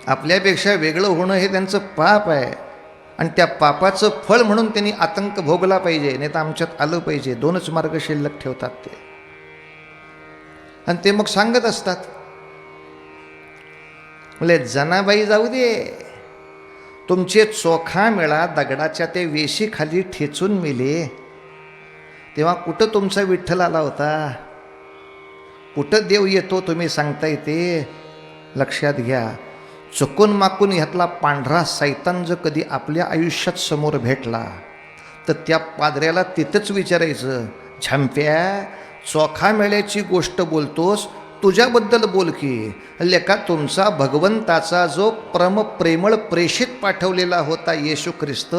आपल्यापेक्षा वेगळं होणं हे त्यांचं पाप आहे आणि त्या पापाचं फळ म्हणून त्यांनी आतंक भोगला पाहिजे, नाही तर आमच्यात आलं पाहिजे. दोनच मार्ग शिल्लक ठेवतात ते. आणि ते मग सांगत असतात, म्हणजे जनाबाई जाऊ दे, तुमचे चोखा मेळा दगडाच्या ते वेशी खाली ठेचून मेले तेव्हा कुठं तुमचा विठ्ठल आला होता? कुठं देव येतो तुम्ही सांगता येते? लक्षात घ्या, चुकून माकून ह्यातला पांढरा सैतान जर कधी आपल्या आयुष्यात समोर भेटला तर त्या पादऱ्याला तिथंच विचारायचं, झंप्या चोखा मेळ्याची गोष्ट बोलतोस, तुझ्याबद्दल बोल की. लेका, तुमचा भगवंताचा जो प्रेमळ प्रेषित पाठवलेला होता येशू ख्रिस्त,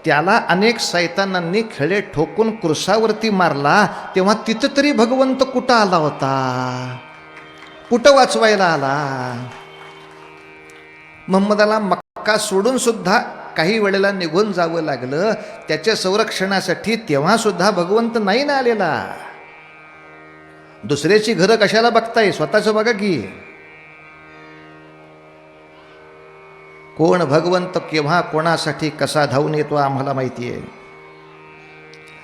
त्याला अनेक सैतानांनी खिळे ठोकून क्रुसावरती मारला, तेव्हा तिथं तरी भगवंत कुठं आला होता? कुठं वाचवायला आला? मोहम्मदाला मक्का सोडून सुद्धा काही वेळेला निघून जावं लागलं त्याच्या संरक्षणासाठी, तेव्हा सुद्धा भगवंत नाही ना आलेला. दुसऱ्याची घरं कशाला बघताय? स्वतःच बघा की. कोण भगवंत केव्हा कोणासाठी कसा धावून येतो आम्हाला माहिती आहे.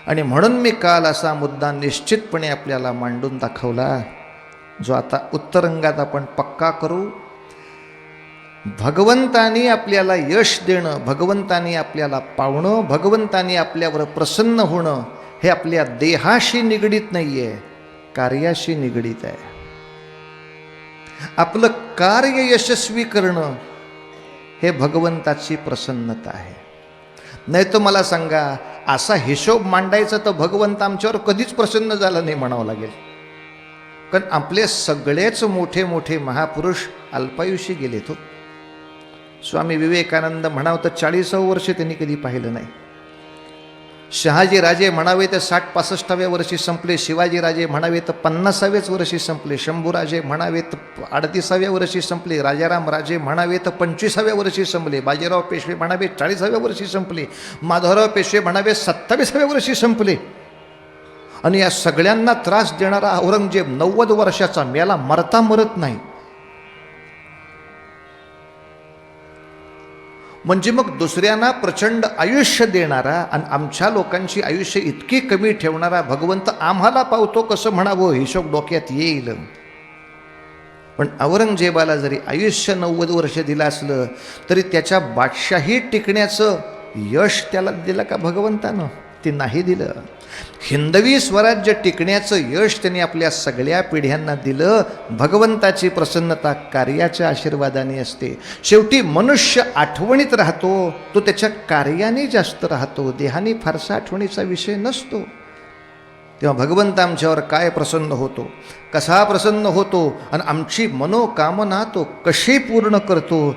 आणि म्हणून मी काल असा मुद्दा निश्चितपणे आपल्याला मांडून दाखवला, जो आता उत्तरंगात आपण पक्का करू. भगवंतानी आपल्याला यश देणं, भगवंतानी आपल्याला पावणं, भगवंतानी आपल्यावर प्रसन्न होणं हे आपल्या देहाशी निगडीत नाही आहे, कार्याशी निगडीत आहे. आपलं कार्य यशस्वी करणं हे भगवंताची प्रसन्नता आहे. नाही तर मला सांगा, असा हिशोब मांडायचा तर भगवंत आमच्यावर कधीच प्रसन्न झाला नाही म्हणावं लागेल. कारण आपले सगळेच मोठे मोठे महापुरुष अल्पायुषी गेलेत हो. स्वामी विवेकानंद म्हणावं तर 40वं वर्ष त्यांनी कधी पाहिलं नाही. शहाजी राजे म्हणावे तर 60-65व्या वर्षी संपले, शिवाजी राजे म्हणावे तर 50व्याच वर्षी संपले, शंभूराजे म्हणावे तर 38व्या वर्षी संपले, राजाराम राजे म्हणावे तर 25व्या वर्षी संपले, बाजीराव पेशवे म्हणावे 40व्या वर्षी संपले, माधवराव पेशवे म्हणावे 27व्या वर्षी संपले. आणि या सगळ्यांना त्रास देणारा औरंगजेब 90 वर्षाचा मेला, मरता मरत नाही. म्हणजे मग दुसऱ्यांना प्रचंड आयुष्य देणारा आणि आमच्या लोकांची आयुष्य इतकी कमी ठेवणारा भगवंत आम्हाला पावतो कसं म्हणावं, हिशोब डोक्यात येईल. पण औरंगजेबाला जरी आयुष्य 90 वर्ष दिलं असलं तरी त्याच्या बादशाही टिकण्याचं यश त्याला दिलं का भगवंतानं? ते नाही दिलं. हिंदवी स्वराज्य टिकण्याचं यश त्यांनी आपल्या सगळ्या पिढ्यांना दिलं. भगवंताची प्रसन्नता कार्याच्या आशीर्वादाने असते. शेवटी मनुष्य आठवणीत राहतो तो त्याच्या कार्याने जास्त राहतो, देहाने फारसा आठवणीचा विषय नसतो. तेव्हा भगवंत आमच्यावर काय प्रसन्न होतो, कसा प्रसन्न होतो आणि आमची मनोकामना तो कशी पूर्ण करतो,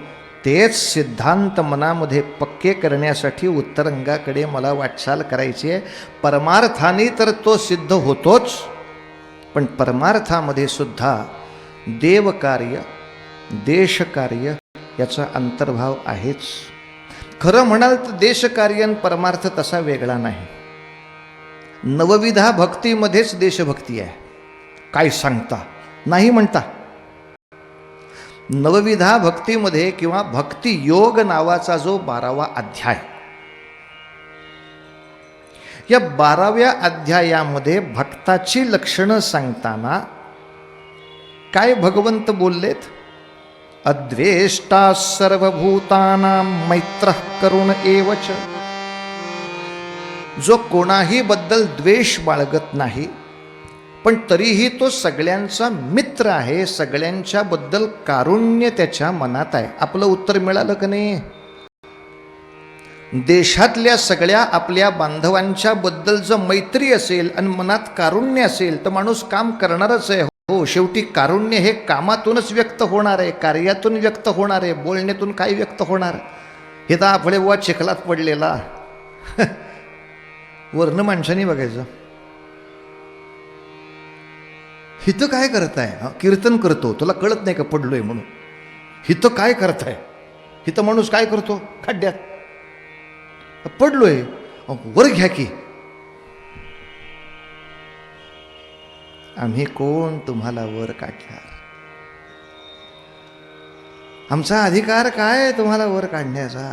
तेच सिद्धांत मनामध्ये पक्के करण्यासाठी उत्तरंगाकडे मला वाटचाल करायची आहे. परमार्थाने तर तो सिद्ध होतोच, पण परमार्थामध्ये सुद्धा देवकार्य देशकार्य याचा अंतर्भाव आहेच. खरं म्हणाल तर देशकार्य आणि परमार्थ तसा वेगळा नाही. नवविधा भक्तीमध्येच देशभक्ती आहे. काय सांगता? नाही म्हणता. नवविधा भक्तीमध्ये किंवा भक्ती योग नावाचा जो 12वा अध्याय, या 12व्या अध्यायामध्ये भक्ताची लक्षणं सांगताना काय भगवंत बोललेत? अद्वेष्टा सर्वभूतानां मैत्रः करुण एवच. जो कोणाही बद्दल द्वेष बाळगत नाही पण तरीही तो सगळ्यांचा मित्र आहे, सगळ्यांच्या बद्दल कारुण्य त्याच्या मनात आहे. आपलं उत्तर मिळालं का नाही? देशातल्या सगळ्या आपल्या बांधवांच्या बद्दल जर मैत्री असेल आणि मनात कारुण्य असेल तर माणूस काम करणारच आहे. हो, शेवटी कारुण्य हे कामातूनच व्यक्त होणार आहे, कार्यातून व्यक्त होणार आहे. बोलण्यातून काय व्यक्त होणार? हे तर आपले बुवा चिखलात पडलेला वर्ण माणसाने बघायचं, हिथं काय करताय? कीर्तन करतो, तुला कळत नाही का पडलोय म्हणून? हिथं काय करताय? इथं माणूस काय करतो? खड्ड्यात पडलोय, वर घ्या की. आम्ही कोण तुम्हाला वर काढणार? आमचा अधिकार काय तुम्हाला वर काढण्याचा?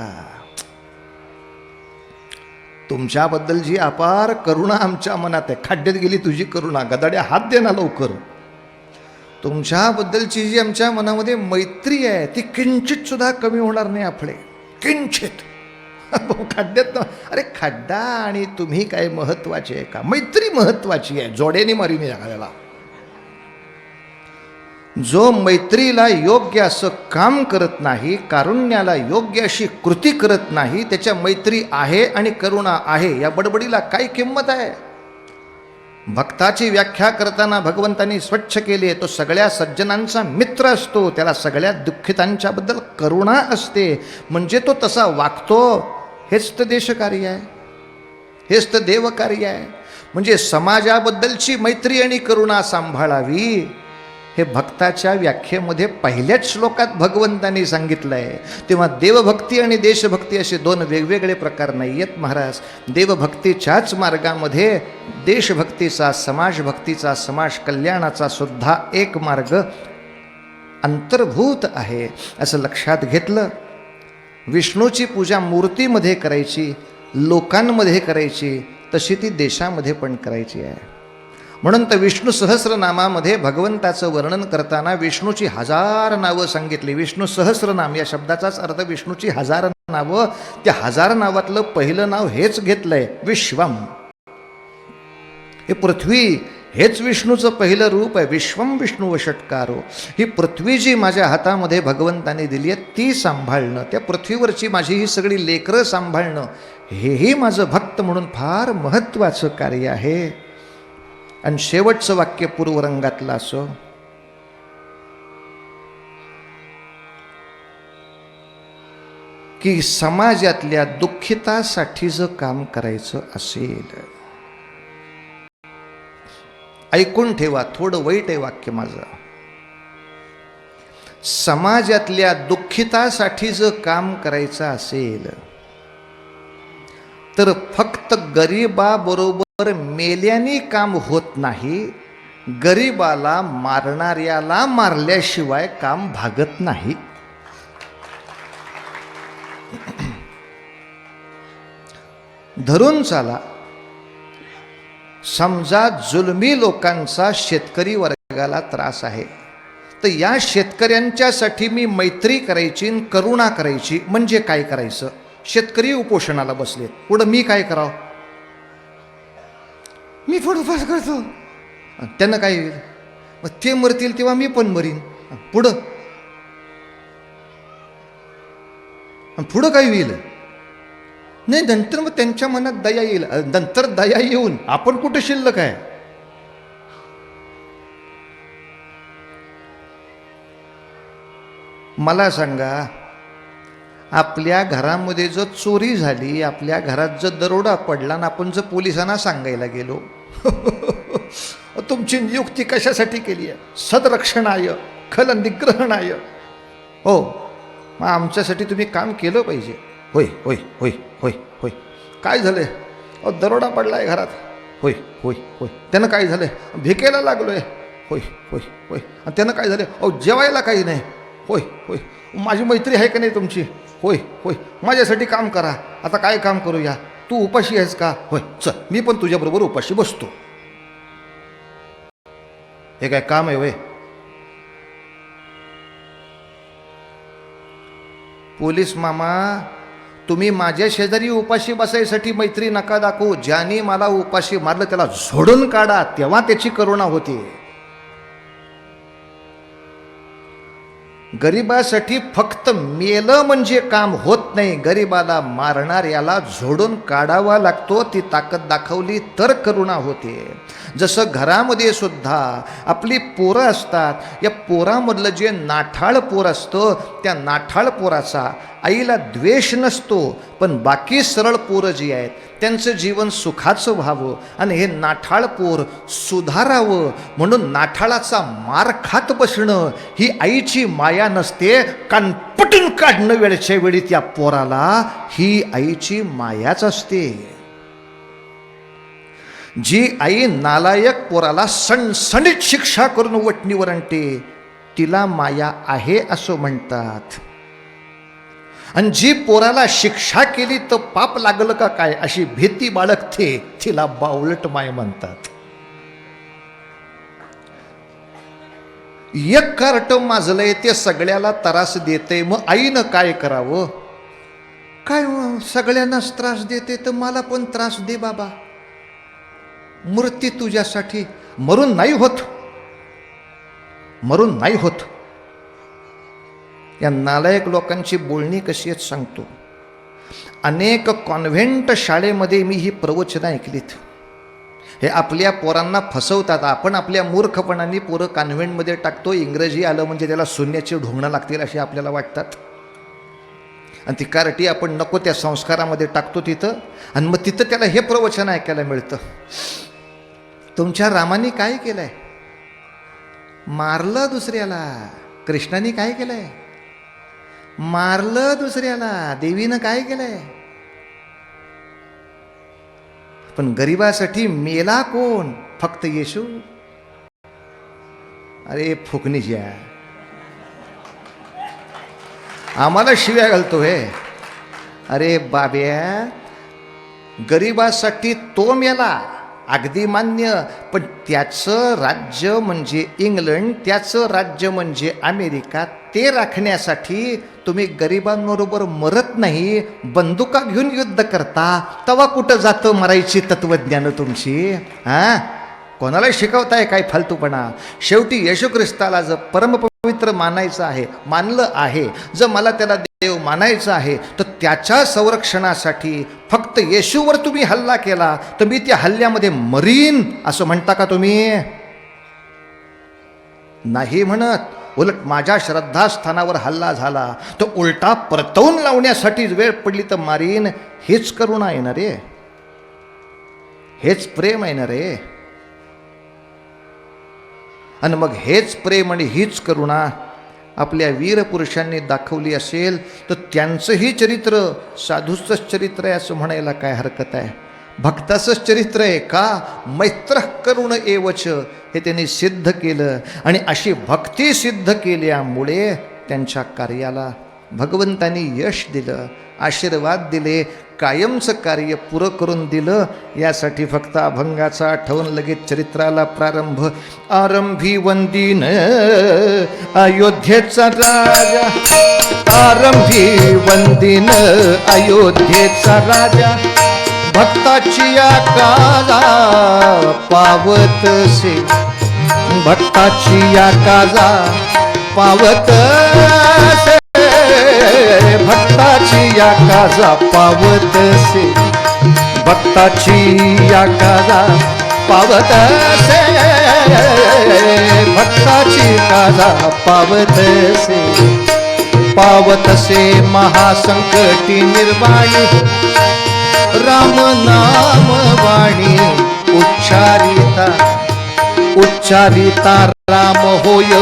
तुमच्याबद्दल जी अपार करुणा आमच्या मनात आहे. खड्ड्यात गेली तुझी करुणा, गदाड्या हात दे ना लवकर. तुमच्याबद्दलची जी आमच्या मनामध्ये मैत्री आहे ती किंचित सुद्धा कमी होणार नाही आपले, किंचित. खड्ड्यात अरे खड्डा आणि तुम्ही काय महत्वाचे आहे का? मैत्री महत्वाची आहे. जोड्याने मारीने एखाद्याला. जो मैत्रीला योग्य असं काम करत नाही, कारुण्याला योग्य अशी कृती करत नाही, त्याच्या मैत्री आहे आणि करुणा आहे या बडबडीला काय किंमत आहे? भक्ताची व्याख्या करताना भगवंतांनी स्वच्छ केली आहे. तो सगळ्या सज्जनांचा मित्र असतो, त्याला सगळ्या दुःखितांच्याबद्दल करुणा असते, म्हणजे तो तसा वागतो. हेच तर देशकार्य आहे, हेच तर देवकार्य आहे. म्हणजे समाजाबद्दलची मैत्री आणि करुणा सांभाळावी हे भक्ताच्या व्याख्येमध्ये पहिल्याच श्लोकात भगवंतांनी सांगितलं आहे. तेव्हा देवभक्ती आणि देशभक्ती असे दोन वेगवेगळे प्रकार नाही आहेत महाराज. देवभक्तीच्याच मार्गामध्ये देशभक्तीचा, समाजभक्तीचा, समाज कल्याणाचा सुद्धा एक मार्ग अंतर्भूत आहे असं लक्षात घेतलं. विष्णूची पूजा मूर्तीमध्ये करायची, लोकांमध्ये करायची, तशी ती देशामध्ये पण करायची आहे. म्हणून तर विष्णू सहस्रनामामध्ये भगवंताचं वर्णन करताना विष्णूची 1000 नावं सांगितली. विष्णू सहस्रनाम या शब्दाचाच अर्थ विष्णूची 1000 नावं. त्या 1000 नावातलं पहिलं नाव हेच घेतलंय, विश्वम. हे पृथ्वी हेच विष्णूचं पहिलं रूप आहे. विश्वम विष्णू षटकारो. ही पृथ्वी जी माझ्या हातामध्ये भगवंताने दिली आहे ती सांभाळणं, त्या पृथ्वीवरची माझी ही सगळी लेकरं सांभाळणं, हेही माझं भक्त म्हणून फार महत्त्वाचं कार्य आहे. आणि शेवटचं वाक्य पूर्वरंगातलं असो, की समाजातल्या दुःखितासाठी जर काम करायचं असेल, ऐकून ठेवा, थोडं वाईट आहे वाक्य माझं. समाजातल्या दुःखितासाठी जर काम करायचं असेल तर फक्त गरिबाबरोबर मेल्याने काम होत नाही, गरिबाला मारणाऱ्याला मारल्याशिवाय काम भागत नाही. धरून चाला. समजा जुलमी लोकांचा शेतकरी वर्गाला त्रास आहे, तर या शेतकऱ्यांच्यासाठी मी मैत्री करायची, करुणा करायची. म्हणजे काय करायचं? शेतकरी उपोषणाला बसलेत, पुढं मी काय करावं? मी पुढं उपास करतो, त्यांना काय होईल? मग ते मरतील तेव्हा मी पण मरीन. पुढं पुढं काय होईल? नाही, नंतर मग त्यांच्या मनात दया येईल. नंतर दया येऊन आपण कुठं शिल्लक आहे? मला सांगा, आपल्या घरामध्ये जर चोरी झाली, आपल्या घरात जर दरोडा पडला आणि आपण जर पोलिसांना सांगायला गेलो, तुमची नियुक्ती कशासाठी केली आहे? सदरक्षणाय खल निग्रहणाय. हो, मग आमच्यासाठी तुम्ही काम केलं पाहिजे. होय होय होय होय होय. काय झालंय? दरोडा पडलाय घरात. होय होय होय. त्यानं काय झालंय? भिकेला लागलोय. होय होय होय. आणि त्यानं काय झालं? जेवायला काही नाही. होय होय. माझी मैत्री आहे का नाही तुमची? होय होय. माझ्यासाठी काम करा. आता काय काम करूया? तू उपाशी आहेस का? होय, चल मी पण तुझ्याबरोबर उपाशी बसतो. हे काय काम आहे वय? पोलीस मामा, तुम्ही माझ्या शेजारी उपाशी बसायसाठी मैत्री नका दाखवू. ज्याने मला उपाशी मारलं त्याला झोडून काढा, तेव्हा त्याची करुणा होती. गरिबासाठी फक्त मेलं म्हणजे काम होत नाही. गरिबाला मारणाऱ्याला झोडून काढावा लागतो. ती ताकद दाखवली तर करुणा होते. जसं घरामध्ये सुद्धा आपली पोरं असतात, या पोरामधलं जे नाठाळ पोर असतं, त्या नाठाळ पोराचा आईला द्वेष नसतो, पण बाकी सरळ पोरं जी आहेत त्यांचं जीवन सुखाचं व्हावं आणि हे नाठाळ पोर सुधारावं म्हणून नाठाळाचा मार खात बसणं ही आईची माया नसते. कानपटून काढणं वेळच्या वेळी त्या पोराला ही आईची मायाच असते. जी आई नालायक पोराला सणसणीत शिक्षा करून वटणीवर आणते तिला माया आहे असं म्हणतात. आणि जी पोराला शिक्षा केली तर पाप लागलं का काय अशी भीती बाळगते तिला बावळट माय म्हणतात. एक कार्ट माजलंय ते सगळ्याला त्रास देते, मग आईनं काय करावं? काय सगळ्यांनाच त्रास देते तर मला पण त्रास दे बाबा. मूर्ती तुझ्यासाठी मरून नाही होत, मरून नाही होत. या नालायक लोकांची बोलणी कशी आहेत सांगतो. अनेक कॉन्व्हेंट शाळेमध्ये मी ही प्रवचनं ऐकलीत. हे आपल्या पोरांना फसवतात. आपण आपल्या मूर्खपणाने पोरं कॉन्व्हेंटमध्ये टाकतो. इंग्रजी आलं म्हणजे त्याला शून्याची ढोंगणं लागतील असे आपल्याला वाटतात आणि ती कारटी आपण नको त्या संस्कारामध्ये टाकतो तिथं. आणि मग तिथं त्याला हे प्रवचन ऐकायला मिळतं. तुमच्या रामाने काय केलंय? मारलं दुसऱ्याला. कृष्णाने काय केलंय? मारलं दुसऱ्याला. देवीनं काय केलंय? पण गरिबासाठी मेला कोण? फक्त येशू. अरे फुकणीच्या आम्हाला शिव्या घालतो हे. अरे बाब्या, गरिबासाठी तो मेला अगदी मान्य, पण त्याचं राज्य म्हणजे इंग्लंड, त्याचं राज्य म्हणजे अमेरिका, ते राखण्यासाठी तुम्ही गरिबांबरोबर मरत नाही, बंदुका घेऊन युद्ध करता. तवा कुठं जातं मरायची तत्वज्ञान तुमची? हां, कोणाला शिकवताय काय फालतूपणा? शेवटी येशू ख्रिस्ताला जर परमपवित्र मानायचं आहे, मानलं आहे, जर मला त्याला देव मानायचं आहे, तर त्याच्या संरक्षणासाठी फक्त येशूवर तुम्ही हल्ला केला तर मी त्या हल्ल्यामध्ये मरीन असं म्हणता का तुम्ही? नाही म्हणत. उलट माझ्या श्रद्धास्थानावर हल्ला झाला तर उलटा परतवून लावण्यासाठी वेळ पडली तर मारीन. हेच करुणा आहे ना रे, हेच प्रेम आहे ना रे. आणि मग हेच प्रेम आणि हीच करुणा आपल्या वीर पुरुषांनी दाखवली असेल तर त्यांचंही चरित्र साधूचंच चरित्र आहे असं म्हणायला काय हरकत आहे? भक्ताचंच चरित्र आहे का? मैत्र करुण एवच हे त्यांनी सिद्ध केलं. आणि अशी भक्ती सिद्ध केल्यामुळे त्यांच्या कार्याला भगवंतांनी यश दिलं, आशीर्वाद दिले, कायमचं कार्य पुरं करून दिलं. यासाठी फक्त अभंगाचा आठवण लगेच चरित्राला प्रारंभ. आरंभी वंदीन अयोध्येचा राजा, आरंभी वंदीन अयोध्येचा राजा, भक्ताची या काजा पावतसे, भक्ताची या काजा पावतसे, भक्ताची या काजा पावतसे, भक्ताची या काजा पावतसे, भक्ताची काजा पावतसे, पावतसे महासंकटी निर्वाणी, राम नाम वाणी उच्चारिता, उच्चारिता राम होय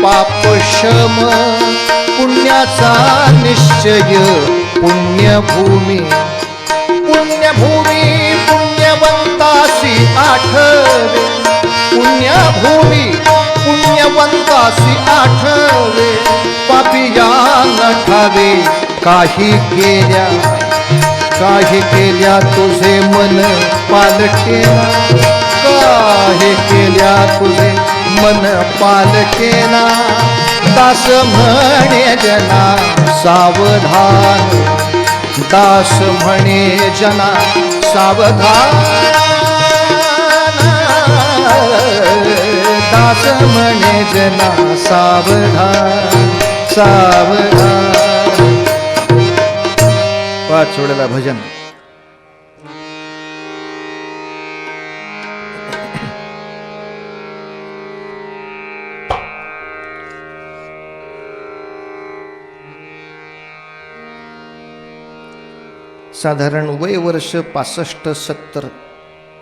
पापशम, पुण्याचा निश्चय पुण्यभूमी, पुण्यभूमी पुण्यवंतासी आठवे, पुण्यभूमी पुण्यवंतासी आठवे, पापिया नठावे काही केल्या, काही केल्या तुझे मन पालटेना, काही केल्या तुझे मन पालटेना, दास म्हणे जना सावधान, दास म्हणे जना सावधान, दास म्हणे जना सावधान, सावधान. पाच सोडेला भजन. साधारण वय वर्ष 65, 70,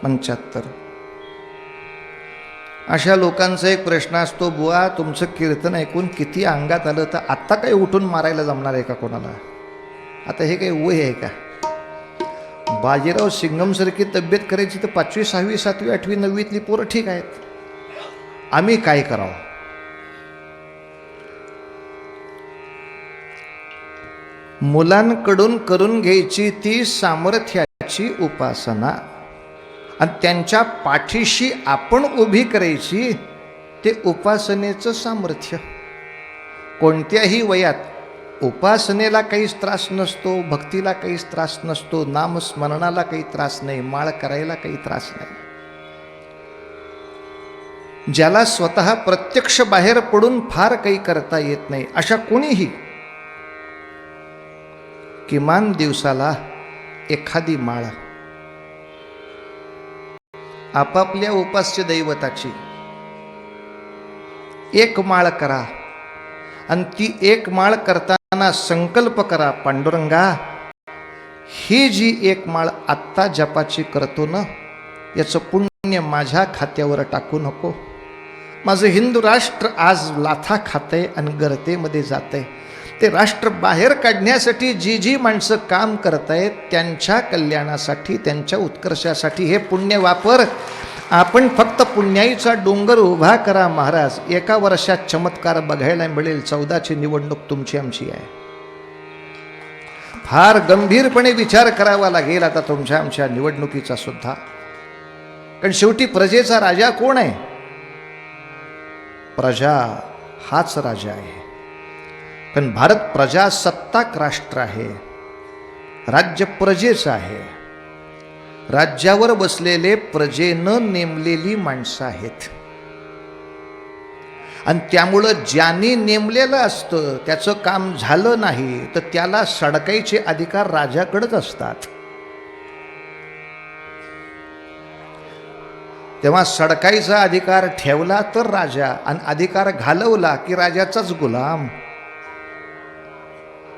75. अशा लोकांचा एक प्रश्न असतो, बुवा तुमचं कीर्तन ऐकून किती अंगात आलं, तर आत्ता काही उठून मारायला जमणार आहे का कोणाला? आता हे काही वय आहे का? बाजीराव सिंगमसारखी तब्येत करायची तर 5वी, 6वी, 7वी, 8वी, 9वीतली पोरं ठीक आहेत. आम्ही काय करावं? मुलांकडून करून घ्यायची ती सामर्थ्याची उपासना आणि त्यांच्या पाठीशी आपण उभी करायची ते उपासनेचं सामर्थ्य. कोणत्याही वयात उपासनेला काहीच त्रास नसतो, भक्तीला काहीच त्रास नसतो, नामस्मरणाला काही त्रास नाही, माळ करायला काही त्रास नाही. ज्याला स्वतः प्रत्यक्ष बाहेर पडून फार काही करता येत नाही अशा कोणीही किमान दिवसाला एखादी माळ आपापल्या उपास्य दैवताची एक माळ करा आणि ती एक माळ करताना संकल्प करा, पांडुरंगा ही जी एक माळ आत्ता जपाची करतो ना, याचं पुण्य माझ्या खात्यावर टाकू नको. माझं हिंदू राष्ट्र आज लाथा खातंय आणि गर्तेमध्ये जातंय. ते राष्ट्र बाहेर काढण्यासाठी जी जी माणसं काम करतायत त्यांच्या कल्याणासाठी, त्यांच्या उत्कर्षासाठी हे पुण्य वापर. आपण फक्त पुण्याईचा डोंगर उभा करा महाराज. एका वर्षात चमत्कार बघायला मिळेल. 14ची निवडणूक तुमची आमची आहे. फार गंभीरपणे विचार करावा लागेल आता तुमच्या आमच्या निवडणुकीचा सुद्धा. कारण शेवटी प्रजेचा राजा कोण आहे? प्रजा हाच राजा आहे. कारण भारत प्रजासत्ताक राष्ट्र आहे. राज्य प्रजेचं आहे. राज्यावर बसलेले प्रजेनं नेमलेली माणसं आहेत. आणि त्यामुळं ज्यांनी नेमलेलं असतं त्याचं काम झालं नाही तर त्याला सडकायचे अधिकार राजाकडेच असतात. तेव्हा सडकाईचा अधिकार ठेवला तर राजा आणि अधिकार घालवला की राजाचाच गुलाम.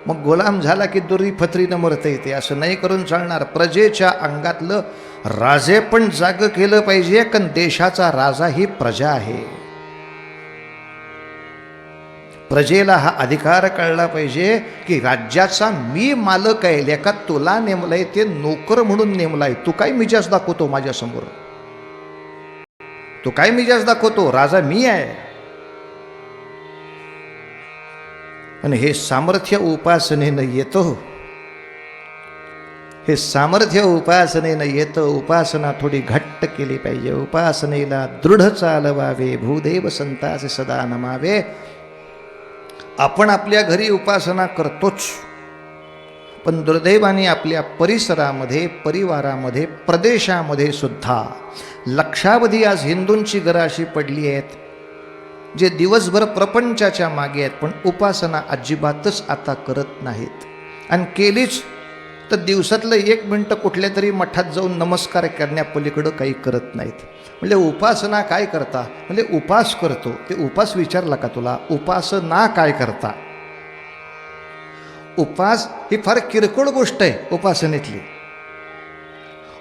मग गुलाम झाला की दुरी फत्रीनं मरता येते. असं नाही करून चालणार. प्रजेच्या अंगातलं राजे पण जाग केलं पाहिजे. कारण देशाचा राजा ही प्रजा आहे. प्रजेला हा अधिकार कळला पाहिजे की राज्याचा मी मालक आहे. लेका तुला नेमलाय ते नोकर म्हणून नेमलाय. तू काय मिजाज दाखवतो माझ्यासमोर? तू काय मिजाज दाखवतो? राजा मी आहे. आणि हे सामर्थ्य उपासनेनं येतं. हे सामर्थ्य उपासनेनं येतं. उपासना थोडी घट्ट केली पाहिजे. उपासनेला दृढ चालवावे. भूदेव संतासे सदा नमावे. आपण आपल्या घरी उपासना करतोच, पण दुर्दैवाने आपल्या परिसरामध्ये, परिवारामध्ये, प्रदेशामध्ये सुद्धा लक्षावधी आज हिंदूंची घरं अशी पडली आहेत जे दिवसभर प्रपंचाच्या मागे आहेत, पण उपासना अजिबातच आता करत नाहीत. आणि केलीच तर दिवसातलं 1 मिनिट कुठल्या तरी मठात जाऊन नमस्कार करण्यापलीकडं काही करत नाहीत. म्हणजे उपासना काय करता? म्हणजे उपास करतो. ते उपास विचारला का तुला? उपासना काय करता? उपास ही फार किरकोळ गोष्ट आहे उपासनेतली.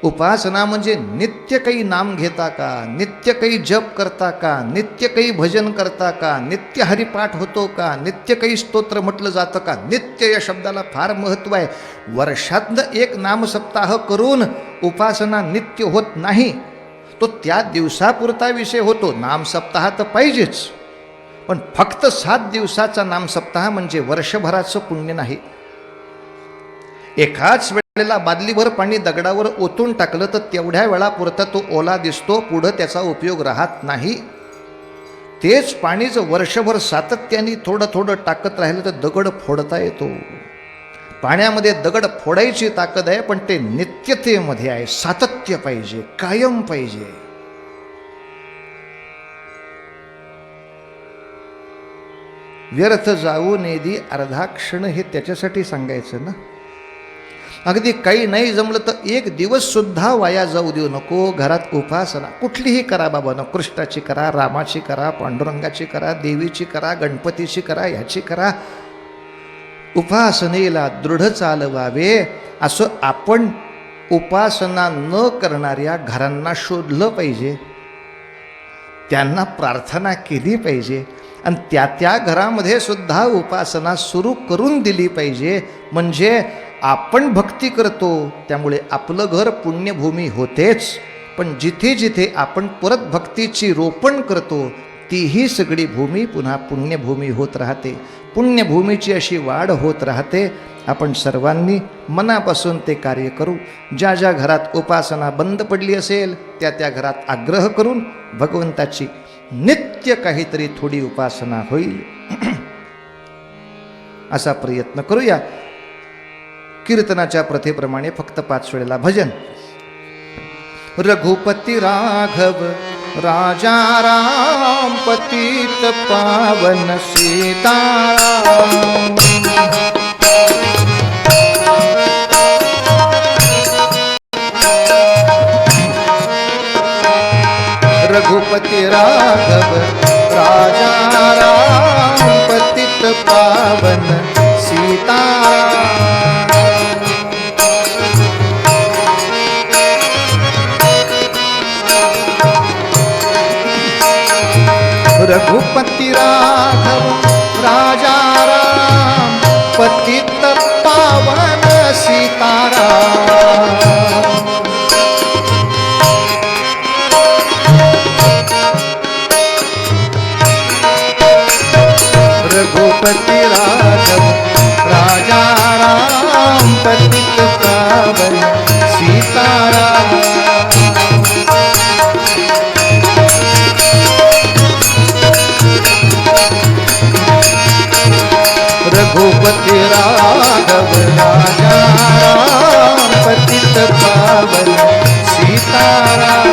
उपासना म्हणजे नित्य काही नाम घेता का, नित्य काही जप करता का, नित्य काही भजन करता का, नित्य हरिपाठ होतो का, नित्य काही स्तोत्र म्हटलं जातं का. नित्य या शब्दाला फार महत्त्व आहे. वर्षातनं 1 नामसप्ताह करून उपासना नित्य होत नाही. तो त्या दिवसापुरता विषय होतो. नामसप्ताह तर पाहिजेच, पण फक्त 7 दिवसाचा नामसप्ताह म्हणजे वर्षभराचं पुण्य नाही. एकाच वेळेला बादलीभर पाणी दगडावर ओतून टाकलं तर तेवढ्या वेळापुरता तो ओला दिसतो, पुढं त्याचा उपयोग राहत नाही. तेच पाणी जर वर्षभर सातत्याने थोडं थोडं टाकत राहिलं तर दगड फोडता येतो. पाण्यामध्ये दगड फोडायची ताकद आहे, पण ते नित्यतेमध्ये आहे. सातत्य पाहिजे, कायम पाहिजे. व्यर्थ जाऊ नेदी अर्धा क्षण हे त्याच्यासाठी सांगायचं ना. अगदी काही नाही जमलं तर 1 दिवस सुद्धा वाया जाऊ देऊ नको. घरात उपासना कुठलीही करा बाबांनो. कृष्णाची करा, रामाची करा, पांडुरंगाची करा, देवीची करा, गणपतीची करा, ह्याची करा. उपासनेला दृढ चालवावे, असं आपण उपासना न करणाऱ्या घरांना शोधलं पाहिजे, त्यांना प्रार्थना केली पाहिजे आणि त्या घरामध्ये सुद्धा उपासना सुरू करून दिली पाहिजे. म्हणजे आपण भक्ती करतो त्यामुळे आपलं घर पुण्यभूमी होतेच, पण जिथे जिथे आपण परत भक्तीची रोपण करतो तीही सगळी भूमी पुन्हा पुण्यभूमी होत राहते. पुण्यभूमीची अशी वाढ होत राहते. आपण सर्वांनी मनापासून ते कार्य करू. ज्या ज्या घरात उपासना बंद पडली असेल त्या घरात आग्रह करून भगवंताची नित्य काहीतरी थोडी उपासना होईल असा प्रयत्न करूया. कीर्तनाच्या प्रथेप्रमाणे फक्त 5 वेळेला भजन. रघुपती राघव राजा राम पतित पावन सीताराम. रघुपती राघव राजा राम पतित पावन सीताराम. रघुपती राघव राजा राम पतित पावन सीताराम. रघुपती राघव राजा राम पतित पावन सीताराम. रघुपती राघव राजा राम पतित पावन सीताराम.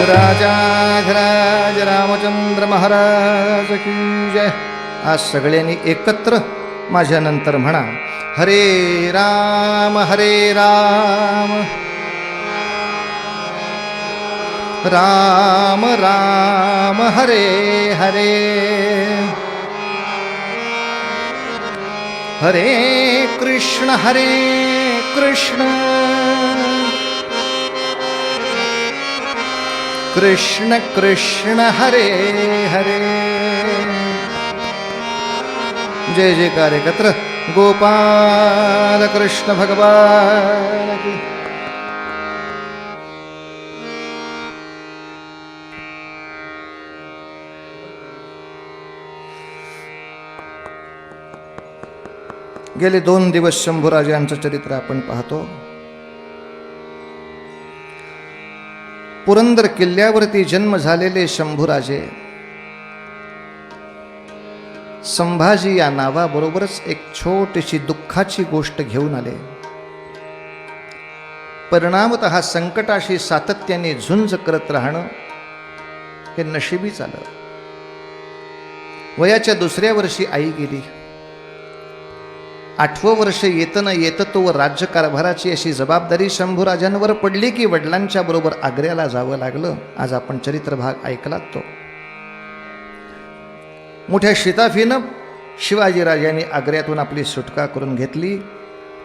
राजाधिराज रामचंद्र महाराज की जय. आज सगळ्यांनी एकत्र माझ्यानंतर म्हणा, हरे राम राम राम हरे हरे, हरे कृष्ण कृष्ण कृष्ण हरे हरे. जय जयकार एकत्र. गोपाल कृष्ण भगवान की. गेले 2 दिवस शंभूराजांचं चरित्र आपण पाहतो. पुरंदर किल्ल्यावरती जन्म झालेले शंभूराजे संभाजी या नावाबरोबरच एक छोटीशी दुःखाची गोष्ट घेऊन आले. परिणामतः संकटाशी सातत्याने झुंज करत राहणं हे नशिबीच आलं. वयाच्या 2ऱ्या वर्षी आई गेली. 8वं वर्ष येतं न येतं तो राज्यकारभाराची अशी जबाबदारी शंभूराजांवर पडली की वडिलांच्या बरोबर आग्र्याला जावं लागलं. आज आपण चरित्रभाग ऐकलात तो. मोठ्या शिताफीनं शिवाजीराजांनी आग्र्यातून आपली सुटका करून घेतली.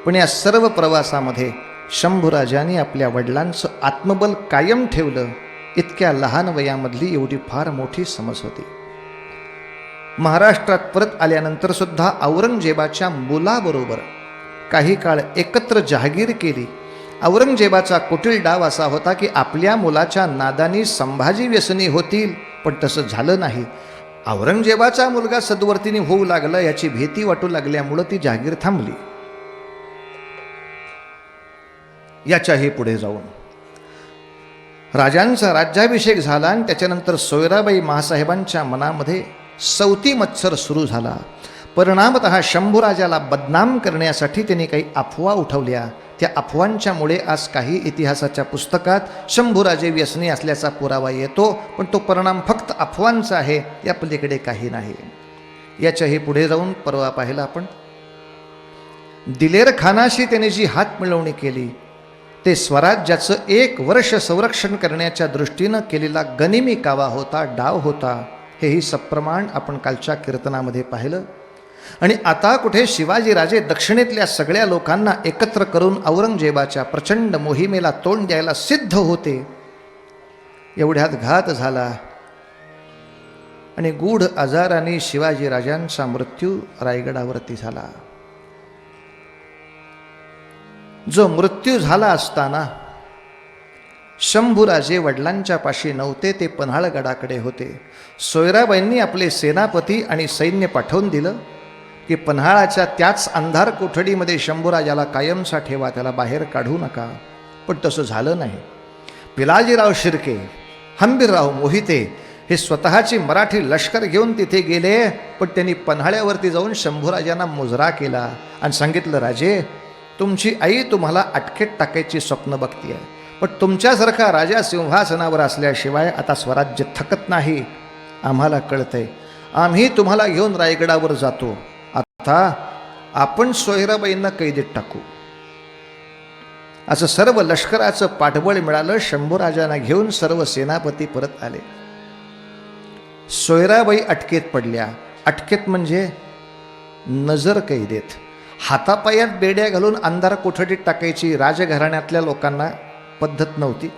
पण या सर्व प्रवासामध्ये शंभूराजांनी आपल्या वडिलांचं आत्मबल कायम ठेवलं. इतक्या लहान वयामधली एवढी फार मोठी समज होती. महाराष्ट्रात परत आल्यानंतर सुद्धा औरंगजेबाच्या मुलाबरोबर काही काळ एकत्र जहागीर केली. औरंगजेबाचा कुटील डाव असा होता की आपल्या मुलाच्या नादानी संभाजी व्यसनी होतील, पण तसं झालं नाही. औरंगजेबाचा मुलगा सद्वर्तीनी होऊ लागला याची भीती वाटू लागल्यामुळं ती जहागीर थांबली. याच्याही पुढे जाऊन राजांचा राज्याभिषेक झाला आणि त्याच्यानंतर सोयराबाई महासाहेबांच्या मनामध्ये सवती मत्सर सुरू झाला. परिणामतः शंभूराजाला बदनाम करण्यासाठी त्यांनी काही अफवा उठवल्या. त्या अफवांच्यामुळे आज काही इतिहासाच्या पुस्तकात शंभूराजे व्यसनी असल्याचा पुरावा येतो, पण तो परिणाम फक्त अफवांचा आहे, या पलीकडे काही नाही. याच्याही पुढे जाऊन परवा पाहिला आपण. दिलेर खानाशी त्याने जी हात मिळवणी केली ते स्वराज्याचं 1 वर्ष संरक्षण करण्याच्या दृष्टीनं केलेला गनिमी कावा होता, डाव होता. हेही सप्रमाण आपण कालच्या कीर्तनामध्ये पाहिलं. आणि आता कुठे शिवाजीराजे दक्षिणेतल्या सगळ्या लोकांना एकत्र करून औरंगजेबाच्या प्रचंड मोहिमेला तोंड द्यायला सिद्ध होते. एवढ्यात घात झाला आणि गूढ आजाराने शिवाजीराजांचा मृत्यू रायगडावरती झाला. जो मृत्यू झाला असताना शंभूराजे वडिलांच्या पाशी नव्हते, ते पन्हाळगडाकडे होते. सोयराबाईंनी आपले सेनापती आणि सैन्य पाठवून दिलं की पन्हाळाच्या त्याच अंधार कोठडीमध्ये शंभूराजाला कायमचा ठेवा, त्याला बाहेर काढू नका. पण तसं झालं नाही. पिलाजीराव शिर्के, हंबीरराव मोहिते हे स्वतःची मराठी लष्कर घेऊन तिथे गेले. पण त्यांनी पन्हाळ्यावरती जाऊन शंभूराजांना मुजरा केला आणि सांगितलं, राजे तुमची आई तुम्हाला अटकेत टाकायची स्वप्न बघतीये, पण तुमच्यासारखा राजा सिंहासनावर असल्याशिवाय आता स्वराज्य थकत नाही. आम्हाला कळतंय, आम्ही तुम्हाला घेऊन रायगडावर जातो. आता आपण सोयराबाईंना कैदेत टाकू. असं सर्व लष्कराचं पाठबळ मिळालं. शंभूराजांना घेऊन सर्व सेनापती परत आले. सोयराबाई अटकेत पडल्या. अटकेत म्हणजे नजर कैदेत. हातापायात बेड्या घालून अंधार कोठडीत टाकायची राजघराण्यातल्या लोकांना पद्धत नव्हती.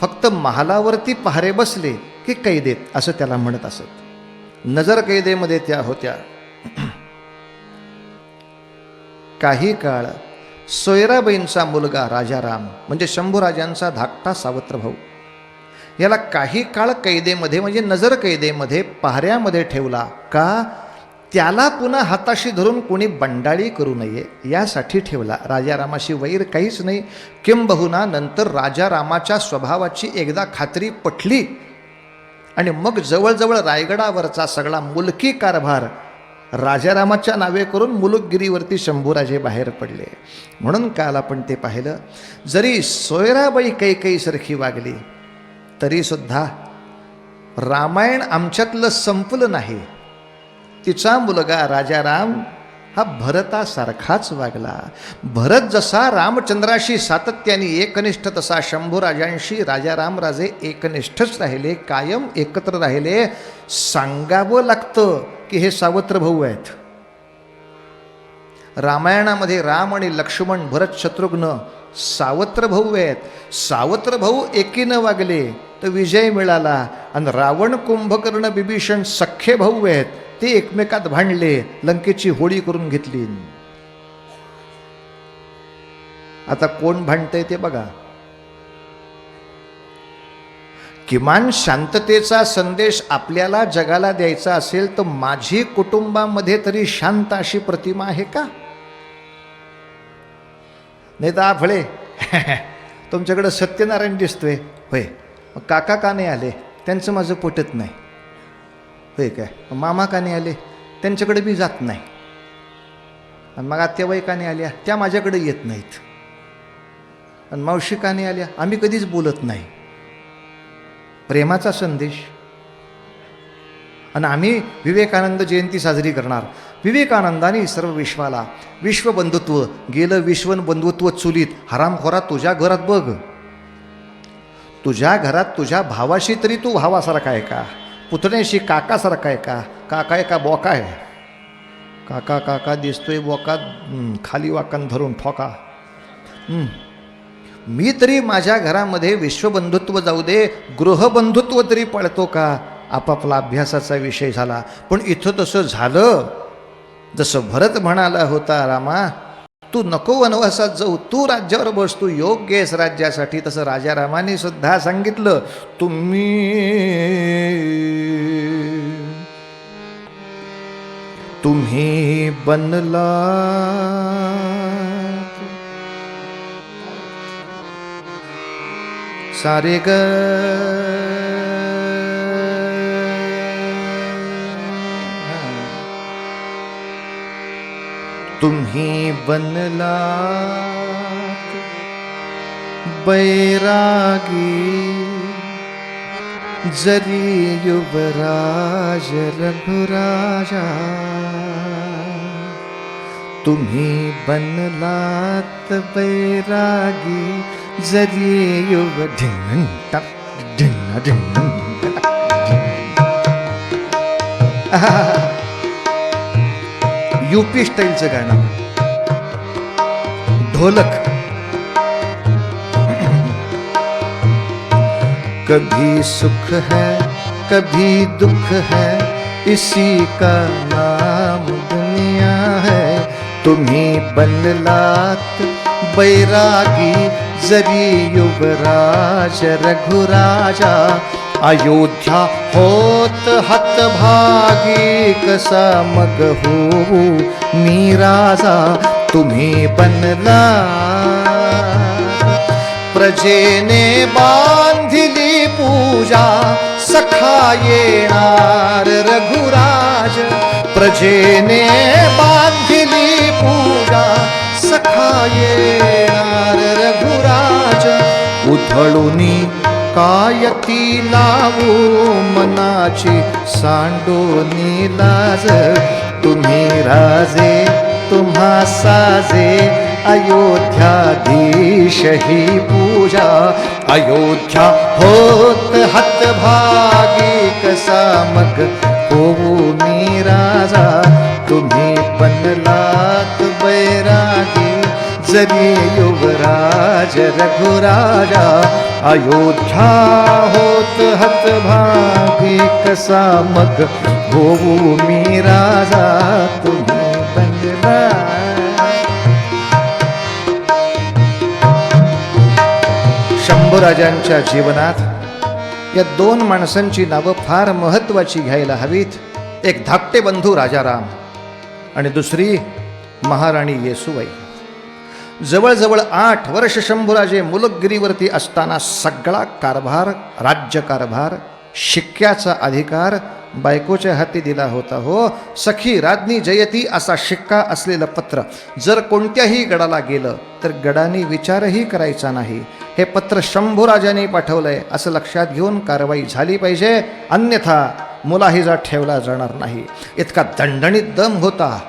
फक्त महालावरती पहारे बसले की कैदेत, असं त्याला म्हणत असत. नजर कैदेमध्ये त्या होत्या. काही काळ सोयराबाईंचा मुलगा राजाराम म्हणजे शंभूराजांचा धाकटा सावत्र भाऊ, याला काही काळ कैदेमध्ये म्हणजे नजर कैदेमध्ये पहाऱ्यामध्ये ठेवला. का? त्याला पुन्हा हाताशी धरून कोणी बंडाळी करू नये यासाठी ठेवला. राजारामाशी वैर काहीच नाही. किंबहुना नंतर राजारामाच्या स्वभावाची एकदा खात्री पटली आणि मग जवळजवळ रायगडावरचा सगळा मुलकी कारभार राजारामाच्या नावे करून मुलुकगिरीवरती शंभूराजे बाहेर पडले. म्हणून काल आपण ते पाहिलं. जरी सोयराबाई कैकेयीसारखी वागली तरीसुद्धा रामायण आमच्यातलं संपलं नाही. तिचा मुलगा राजाराम हा भरतासारखाच वागला. भरत जसा रामचंद्राशी सातत्याने एकनिष्ठ, तसा शंभूराजांशी राजाराम राजे एकनिष्ठच राहिले, कायम एकत्र राहिले. सांगावं लागतं की हे सावत्र भाऊ आहेत. रामायणामध्ये राम आणि लक्ष्मण, भरत शत्रुघ्न सावत्र भाऊ आहेत. सावत्र भाऊ एकीनं वागले तर विजय मिळाला. आणि रावण, कुंभकर्ण, बिभीषण सख्खे भाऊ आहेत. ते एकमेकात भांडले, लंकेची होळी करून घेतली. आता कोण भांडतंय ते बघा. किमान शांततेचा संदेश आपल्याला जगाला द्यायचा असेल तर माझी कुटुंबामध्ये तरी शांत अशी प्रतिमा आहे का? नाही तर फळे तुमच्याकडं सत्यनारायण दिसतोय होय, मग काका का नाही आले? त्यांचं माझं पटत नाही होय काय. मामा का नाही आले? त्यांच्याकडे मी जात नाही. आणि मग आत्याबाई का नाही आल्या? त्या माझ्याकडे येत नाहीत. आणि मावशी का नाही आल्या? आम्ही कधीच बोलत नाही. प्रेमाचा संदेश. आणि आम्ही विवेकानंद जयंती साजरी करणार. विवेकानंदाने सर्व विश्वाला विश्वबंधुत्व गेलं. विश्वन बंधुत्व चुलीत. हरामखोरा तुझ्या घरात बघ. तुझ्या घरात तुझ्या भावाशी तरी तू भावासारखा आहे का? पुतण्याशी काकासारखा आहे का? काका आहे का बोका आहे? काका काका दिसतोय, बोका खाली वाकण धरून ठोका. मी तरी माझ्या घरामध्ये विश्वबंधुत्व जाऊ दे, गृहबंधुत्व तरी पळतो का? आपापला अभ्यासाचा विषय झाला. पण इथं तसं झालं. जसं भरत म्हणाला होता, रामा तू नको वनवासात जाऊ, तू राज्यावर बस, तू योग्य आहेस राज्यासाठी. तसं राजारामाने सुद्धा सांगितलं, तुम्ही बनला सारे ग तुम्ही बनला बैरागी, जरी युवराज रघुराजा. तुम्ही बनलात बैरागी जरी युव ढिंग टक ढिंग ढिंग यूपी स्टाईलचं गाणं ढोलक. कभी सुख है कभी दुख है इसी का नाम दुनिया है. तुम्ही बनलात बैरागी जरी युवराज रघुराजा. अयोध्या होत हतभागी कसा मग हो मी राजा. तुम्ही बनला प्रजेने बांधिली पूजा सखा येणार रघुराज. प्रजेने बांधिली पूजा सखा येणार रघुराज. उधळुनी कायती लावू मनाची सांडोनी लाज. तुम्ही राजे तुम्हा साजे अयोध्याधीश ही पूजा. अयोध्या होत हतभागी कसा मग होऊ मी राजा. तुम्ही बनलात बैरागी जरी युवराज रघुराजा. अयोध्या होत हतभागी कसा मग होऊ मी राजा. तुम्ही बनला. शंभूराजांच्या जीवनात या दोन माणसांची नावं फार महत्वाची घ्यायला हवीत. एक धाकटे बंधू राजाराम आणि दुसरी महाराणी येसूबाई. जवळजवळ 8 वर्ष शंभूराजे मुलकगिरीवरती असताना सगळा कारभार, राज्यकारभार, शिक्क्याचा अधिकार बायकोच्या हाती दिला होता. हो, सखी राज्ञी जयती असा शिक्का असलेलं पत्र जर कोणत्याही गडाला गेलं तर गडाने विचारही करायचा नाही. हे पत्र शंभूराजांनी पाठवलंय असं लक्षात घेऊन कारवाई झाली पाहिजे, अन्यथा मुलाहिजा ठेवला जाणार नाही. इतका दणदणीत दम होता.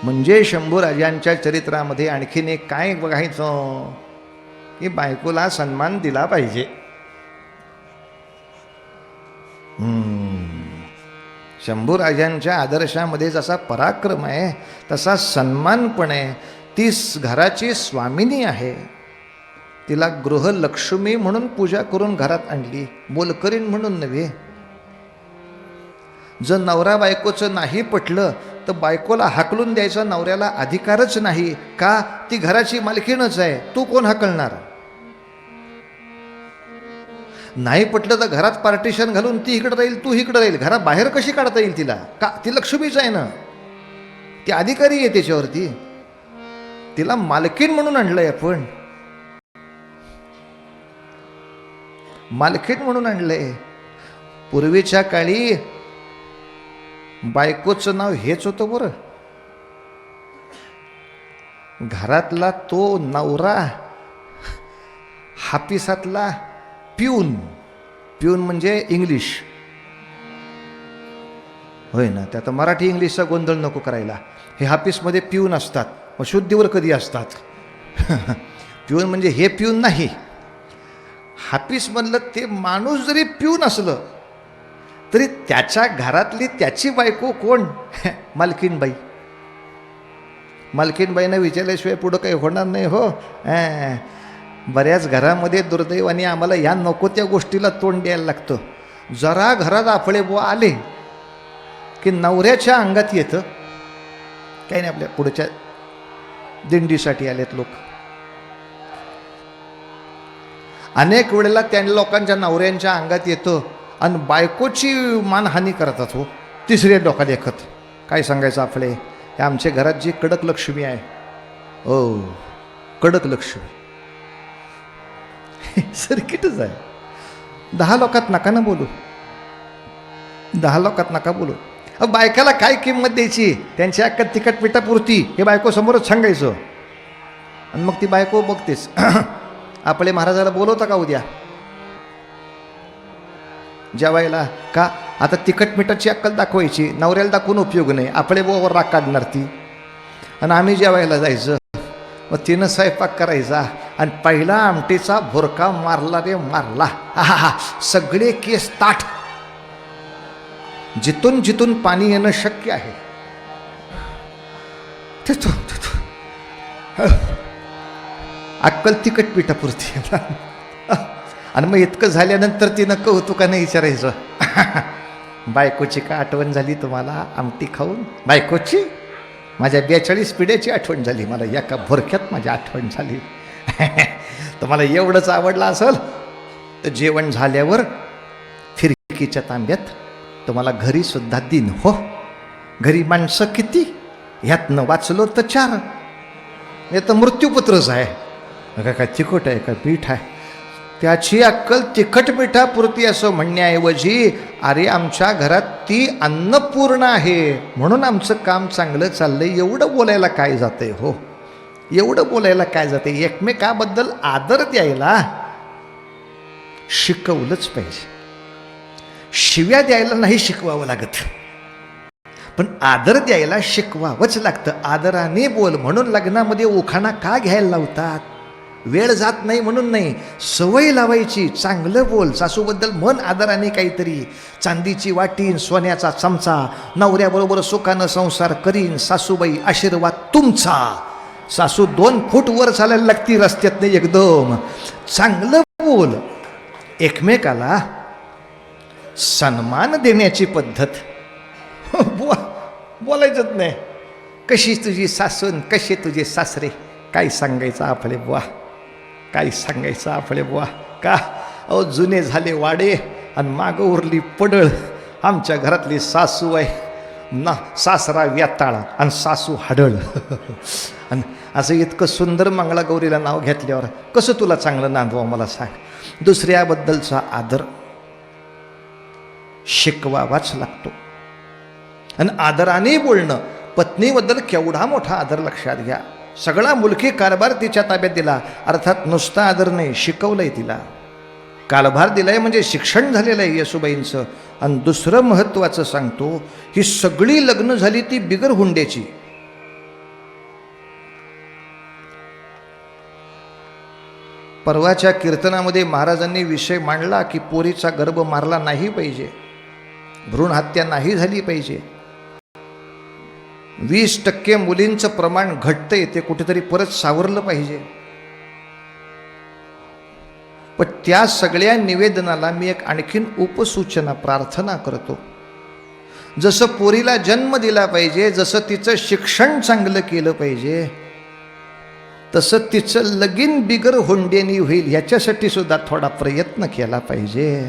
म्हणजे शंभूराजांच्या चरित्रामध्ये आणखीन एक काय बघायचं की बायकोला सन्मान दिला पाहिजे. शंभूराजांच्या आदर्शामध्ये जसा पराक्रम आहे तसा सन्मान पण आहे. ती घराची स्वामिनी आहे. तिला गृहलक्ष्मी म्हणून पूजा करून घरात आणली, मोलकरीण म्हणून नव्हे. जर नवरा बायकोचं नाही पटलं तर बायकोला हाकलून द्यायचा नवऱ्याला अधिकारच नाही. का? ती घराची मालकीणच आहे. तू कोण हाकलणार? नाही पटलं तर घरात पार्टिशन घालून ती इकडे राहील, तू इकडे राहील. घरात बाहेर कशी काढता येईल तिला? का? ती लक्ष्मीच आहे ना, ती अधिकारी आहे त्याच्यावरती. तिला मालकीण म्हणून आणलंय आपण, मालकीण म्हणून आणलंय. पूर्वीच्या काळी बायकोचं नाव हेच होतं बरं. घरातला तो नवरा, हापिसातला प्यून. प्यून म्हणजे इंग्लिश होय ना. त्यात मराठी इंग्लिशचा गोंधळ नको करायला. हे हापिसमध्ये प्यून असतात, मग शुद्धीवर कधी असतात. प्यून म्हणजे हे प्यून नाही. हापिस म्हणलं ते माणूस जरी प्यून असलं तरी त्याच्या घरातली त्याची बायको कोण? मालकीनबाई. मालकीनबाईनं विचारल्याशिवाय पुढं काही होणार नाही. हो, बऱ्याच घरामध्ये दुर्दैवाने आम्हाला या नको त्या गोष्टीला तोंड द्यायला लागतं. जरा घरात आपले बुवा आले की नवऱ्याच्या अंगात येतं. काही नाही, आपल्या पुढच्या दिंडीसाठी आलेत लोक. अनेक वेळेला त्या लोकांच्या नवऱ्यांच्या अंगात येतं आणि बायकोची मानहानी करतात. हो, तिसऱ्या डोका देखत. काय सांगायचं आपले, हे आमच्या घरात जी कडक लक्ष्मी आहे, हो कडक लक्ष्मी, सर्किटच आहे. 10 लोकात नका ना बोलू, 10 लोकात नका बोलू. बायकाला काय किंमत द्यायची? त्यांच्या अक्का तिखट पिठापुरती हे बायको समोरच सांगायचं. आणि मग ती बायको बघतेस. आपले महाराजाला बोलवता का उद्या जेवायला? का? आता तिखट मिठाची अक्कल दाखवायची, नवऱ्याला दाखवून उपयोग नाही. आपले बोवर राग काढणार ती. आणि आम्ही जेवायला जायचं. मग तिनं स्वयंपाक करायचा आणि पहिला आमटीचा भुरका मारला रे मारला. हा सगळे केस ताठ, जिथून जिथून पाणी येणं शक्य आहे तिथून अक्कल तिखट पिठापुरती. आणि मग इतकं झाल्यानंतर तिनं कौतुकाने विचारायचं, बायकोची का आठवण झाली तुम्हाला आमटी खाऊन? बायकोची? माझ्या 42 पिढ्याची आठवण झाली मला, एका भुरक्यात माझी आठवण झाली. तुम्हाला एवढंच आवडलं असेल तर जेवण झाल्यावर फिरकीच्या तांब्यात तुम्हाला घरी सुद्धा दिन. हो, घरी माणसं किती, ह्यातनं वाचलो तर 4. हे तर मृत्यूपत्रच आहे. काय तिखट आहे का पीठ आहे? त्याची अक्कल तिखट पिठापुरती असं म्हणण्याऐवजी, अरे आमच्या घरात ती अन्नपूर्ण आहे म्हणून आमचं काम चांगलं चाललंय, एवढं बोलायला काय जातंय? हो, एवढं बोलायला काय जातंय? एकमेकाबद्दल आदर द्यायला शिकवलंच पाहिजे. शिव्या द्यायला नाही शिकवावं लागत, पण आदर द्यायला शिकवावंच लागतं. आदराने बोल म्हणून लग्नामध्ये उखाणा का घ्यायला लावतात? वेळ जात नाही म्हणून नाही, सवय लावायची. चांगलं बोल, सासूबद्दल मन आदराने काहीतरी. चांदीची वाटीन, सोन्याचा चमचा, नवऱ्याबरोबर सुखानं संसार करीन, सासूबाई आशीर्वाद तुमचा. सासू 2 फूट वर चालायला लागती रस्त्यातनं एकदम. चांगलं बोल. एकमेकाला सन्मान देण्याची पद्धत. बोलायचंच नाही. कशी तुझी सासून, कसे तुझे सासरे, काय सांगायचं आपले बुवा, काय सांगायचं आपले बुवा. का अहो, जुने झाले वाडे आणि मागं उरली पडळ. आमच्या घरातली सासू आहे ना, सासरा व्याताळा आणि सासू हाडळ. आणि असं इतकं सुंदर मंगळागौरीला नाव घेतल्यावर कसं तुला चांगलं नांदवा मला सांग. दुसऱ्याबद्दलचा आदर शिकवावाच लागतो. आणि आदराने बोलणं. पत्नीबद्दल केवढा मोठा आदर लक्षात घ्या. सगळा मुलकी कारभार तिच्या ताब्यात दिला, अर्थात नुसता आदर नाही, शिकवलंय तिला. कारभार दिलाय म्हणजे शिक्षण झालेलं आहे येसूबाईंचं. आणि दुसरं महत्त्वाचं सांगतो, ही सगळी लग्न झाली ती बिगर हुंड्याची. परवाच्या कीर्तनामध्ये महाराजांनी विषय मांडला की पोरीचा गर्भ मारला नाही पाहिजे, भ्रूण हत्या नाही झाली पाहिजे. 20% मुलींचं प्रमाण घटतंय, ते कुठेतरी परत सावरलं पाहिजे. पण त्या सगळ्या निवेदनाला मी एक आणखीन उपसूचना, प्रार्थना करतो. जसं पोरीला जन्म दिला पाहिजे, जसं तिचं शिक्षण चांगलं केलं पाहिजे, तसं तिचं लगीन बिगर हुंड्यानी होईल ह्याच्यासाठी सुद्धा थोडा प्रयत्न केला पाहिजे.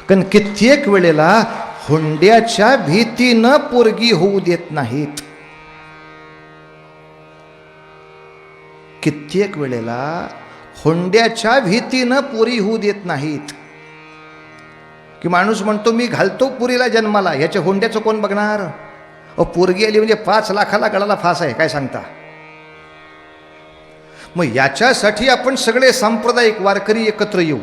कारण कित्येक वेळेला हुंड्याच्या भीतीनं पोरगी होऊ देत नाहीत. कित्येक वेळेला हुंड्याच्या भीतीनं पोरी होऊ देत नाहीत. की माणूस म्हणतो मी घालतो पुरीला जन्माला, ह्याच्या हुंड्याचं कोण बघणार? पोरगी आली म्हणजे 5 लाखाला गळाला फास आहे, काय सांगता? मग याच्यासाठी आपण सगळे सांप्रदायिक वारकरी एकत्र येऊ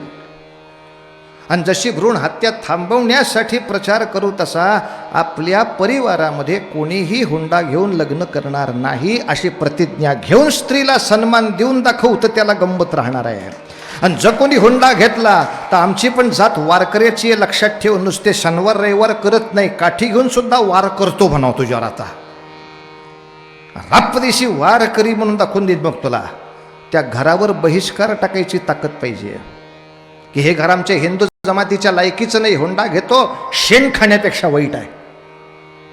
आणि जशी भ्रूण हत्या थांबवण्यासाठी प्रचार करू, तसा आपल्या परिवारामध्ये कोणीही हुंडा घेऊन लग्न करणार नाही अशी प्रतिज्ञा घेऊन स्त्रीला सन्मान देऊन दाखवू, तर त्याला गंमत राहणार आहे. आणि जर कोणी हुंडा घेतला तर आमची पण जात वारकऱ्याची आहे, लक्षात ठेव. नुसते शनिवार रविवार करत नाही, काठी घेऊन सुद्धा वार करतो म्हणाव तुझ्यावर. आता रापदिशी वारकरी म्हणून दाखवून देत मग तुला. त्या घरावर बहिष्कार टाकायची ताकद पाहिजे की हे घर आमच्या हिंदू जमातीच्या लायकीचं नाही, हुंडा घेतो, शेण खाण्यापेक्षा वाईट आहे,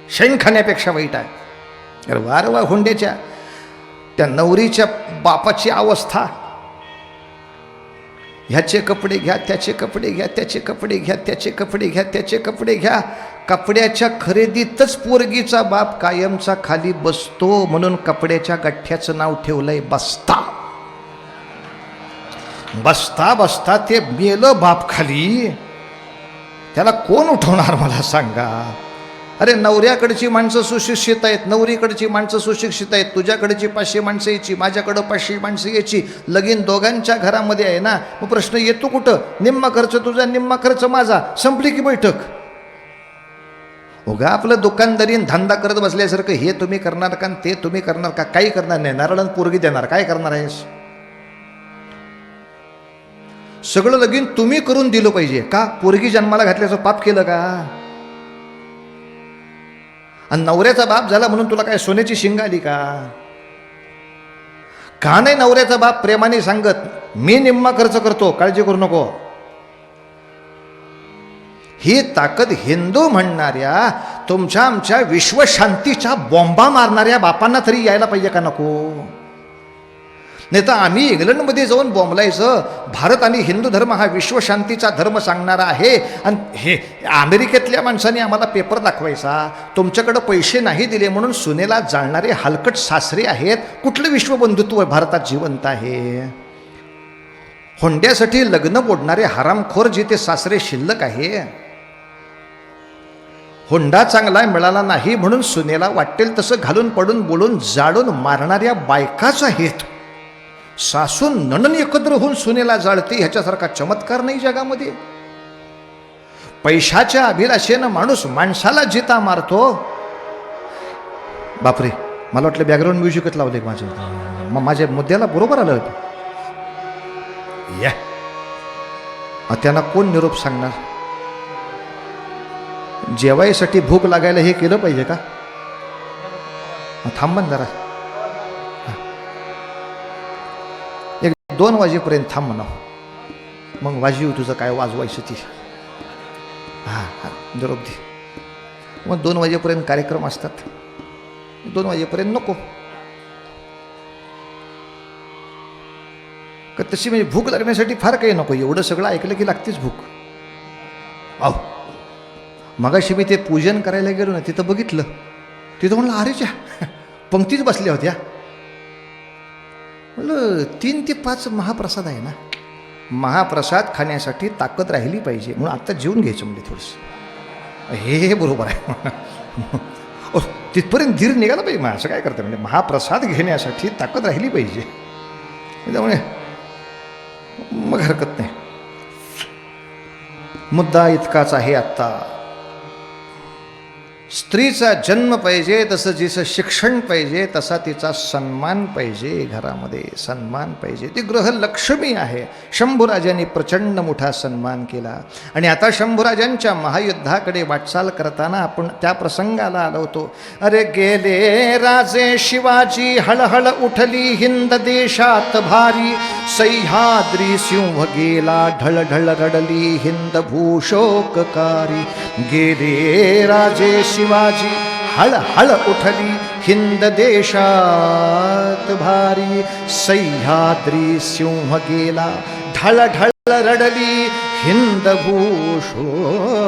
शेण खाण्यापेक्षा वाईट आहे. वार वा हुंड्याच्या त्या नवरीच्या बापाची अवस्था, ह्याचे कपडे घ्या, त्याचे कपडे घ्या, त्याचे कपडे घ्या, त्याचे कपडे घ्या, त्याचे कपडे घ्या. कपड्याच्या खरेदीतच पोरगीचा बाप कायमचा खाली बसतो, म्हणून कपड्याच्या गठ्ठ्याचं नाव ठेवलंय बस्ता. बसता बसता ते मेलं बाप खाली, त्याला कोण उठवणार मला सांगा? अरे नवऱ्याकडची माणसं सुशिक्षित आहेत, नवरीकडची माणसं सुशिक्षित आहेत, तुझ्याकडची 500 माणसं यायची, माझ्याकडं 500 माणसं यायची, लगीन दोघांच्या घरामध्ये आहे ना. मग प्रश्न येतो कुठं? निम्मा खर्च तुझा, निम्मा खर्च माझा, संपली की बैठक. उगा आपलं दुकानदारी आणि धंदा करत बसल्यासारखं हे तुम्ही करणार का आणि ते तुम्ही करणार का, काही करणार नाही. नारळ पोरगी देणार, काय करणार आहेस? सगळं लगीन तुम्ही करून दिलं पाहिजे का? पोरगी जन्माला घातल्याचं पाप केलं का? आणि नवऱ्याचा बाप झाला म्हणून तुला काय सोन्याची शिंग आली का? का नाही नवऱ्याचा बाप प्रेमाने सांगत, मी निम्मा खर्च करतो, काळजी करू नको. ही ताकद हिंदू म्हणणाऱ्या तुमच्या आमच्या विश्वशांतीच्या बॉम्बा मारणाऱ्या बापांना तरी यायला पाहिजे का नको? नाही तर आम्ही इंग्लंडमध्ये जाऊन बॉम्बलायचं. भारत आणि हिंदू धर्म हा विश्वशांतीचा धर्म सांगणारा आहे आणि हे अमेरिकेतल्या माणसांनी आम्हाला पेपर दाखवायचा. तुमच्याकडं पैसे नाही दिले म्हणून सुनेला जाळणारे हलकट सासरे आहेत. कुठलं विश्वबंधुत्व भारतात जिवंत आहे? हुंड्यासाठी लग्न मोडणारे हरामखोर जिथे सासरे शिल्लक आहे. हुंडा चांगला मिळाला नाही म्हणून सुनेला वाटेल तसं घालून पडून बोलून जाळून मारणाऱ्या बायकाच आहेत. सासून नणन एकत्र होऊन सुनेला जाळते, ह्याच्यासारखा चमत्कार नाही जगामध्ये. पैशाच्या अभिलाषेनं माणूस माणसाला जिता मारतो. बापरे, मला वाटलं बॅकग्राऊंड म्युझिकच लावले माझ्या मुद्द्याला बरोबर आलं होतं. या त्यांना कोण निरोप सांगणार? जेवायसाठी भूक लागायला हे केलं पाहिजे का? थांबन जरा, 1-2 वाजेपर्यंत थांब म्हणा, मग वाजवी तुझं काय वाजवायचं ती. हां निरोप दे. मग 2 वाजेपर्यंत कार्यक्रम असतात, 2 वाजेपर्यंत नको का? तशी म्हणजे भूक लागण्यासाठी फार काही नको, एवढं सगळं ऐकलं की लागतेच भूक. अहो मगाशी मी ते पूजन करायला गेलो ना, तिथं बघितलं, तिथं म्हणलं अरेच्या पंक्तीच बसल्या होत्या. म्हणलं 3 ते 5 महाप्रसाद आहे ना, महाप्रसाद खाण्यासाठी ताकद राहिली पाहिजे म्हणून आत्ता जेवून घ्यायचं म्हणजे थोडंसं. हे बरोबर आहे. तिथपर्यंत धीर निघाला पाहिजे. असं काय करतं म्हणजे महाप्रसाद घेण्यासाठी ताकद राहिली पाहिजे, त्यामुळे मग हरकत नाही. मुद्दा इतकाच आहे आत्ता, स्त्रीचा जन्म पाहिजे तसं जिचं शिक्षण पाहिजे तसा तिचा सन्मान पाहिजे. घरामध्ये सन्मान पाहिजे. ती गृहलक्ष्मी आहे. शंभूराजांनी प्रचंड मोठा सन्मान केला. आणि आता शंभूराजांच्या महायुद्धाकडे वाटचाल करताना आपण त्या प्रसंगाला आलो होतो. अरे गेले राजे शिवाजी, हळहळ उठली हिंद देशात भारी. सह्याद्री सिंह गेला, ढळढळ रडली हिंद भूशोककारी. गेले राजे शिवाजी, हळहळ उठली हिंद देशात भारी. सह्याद्री सिंह गेला, ढळढळ रडली हिंद भूशोककारी.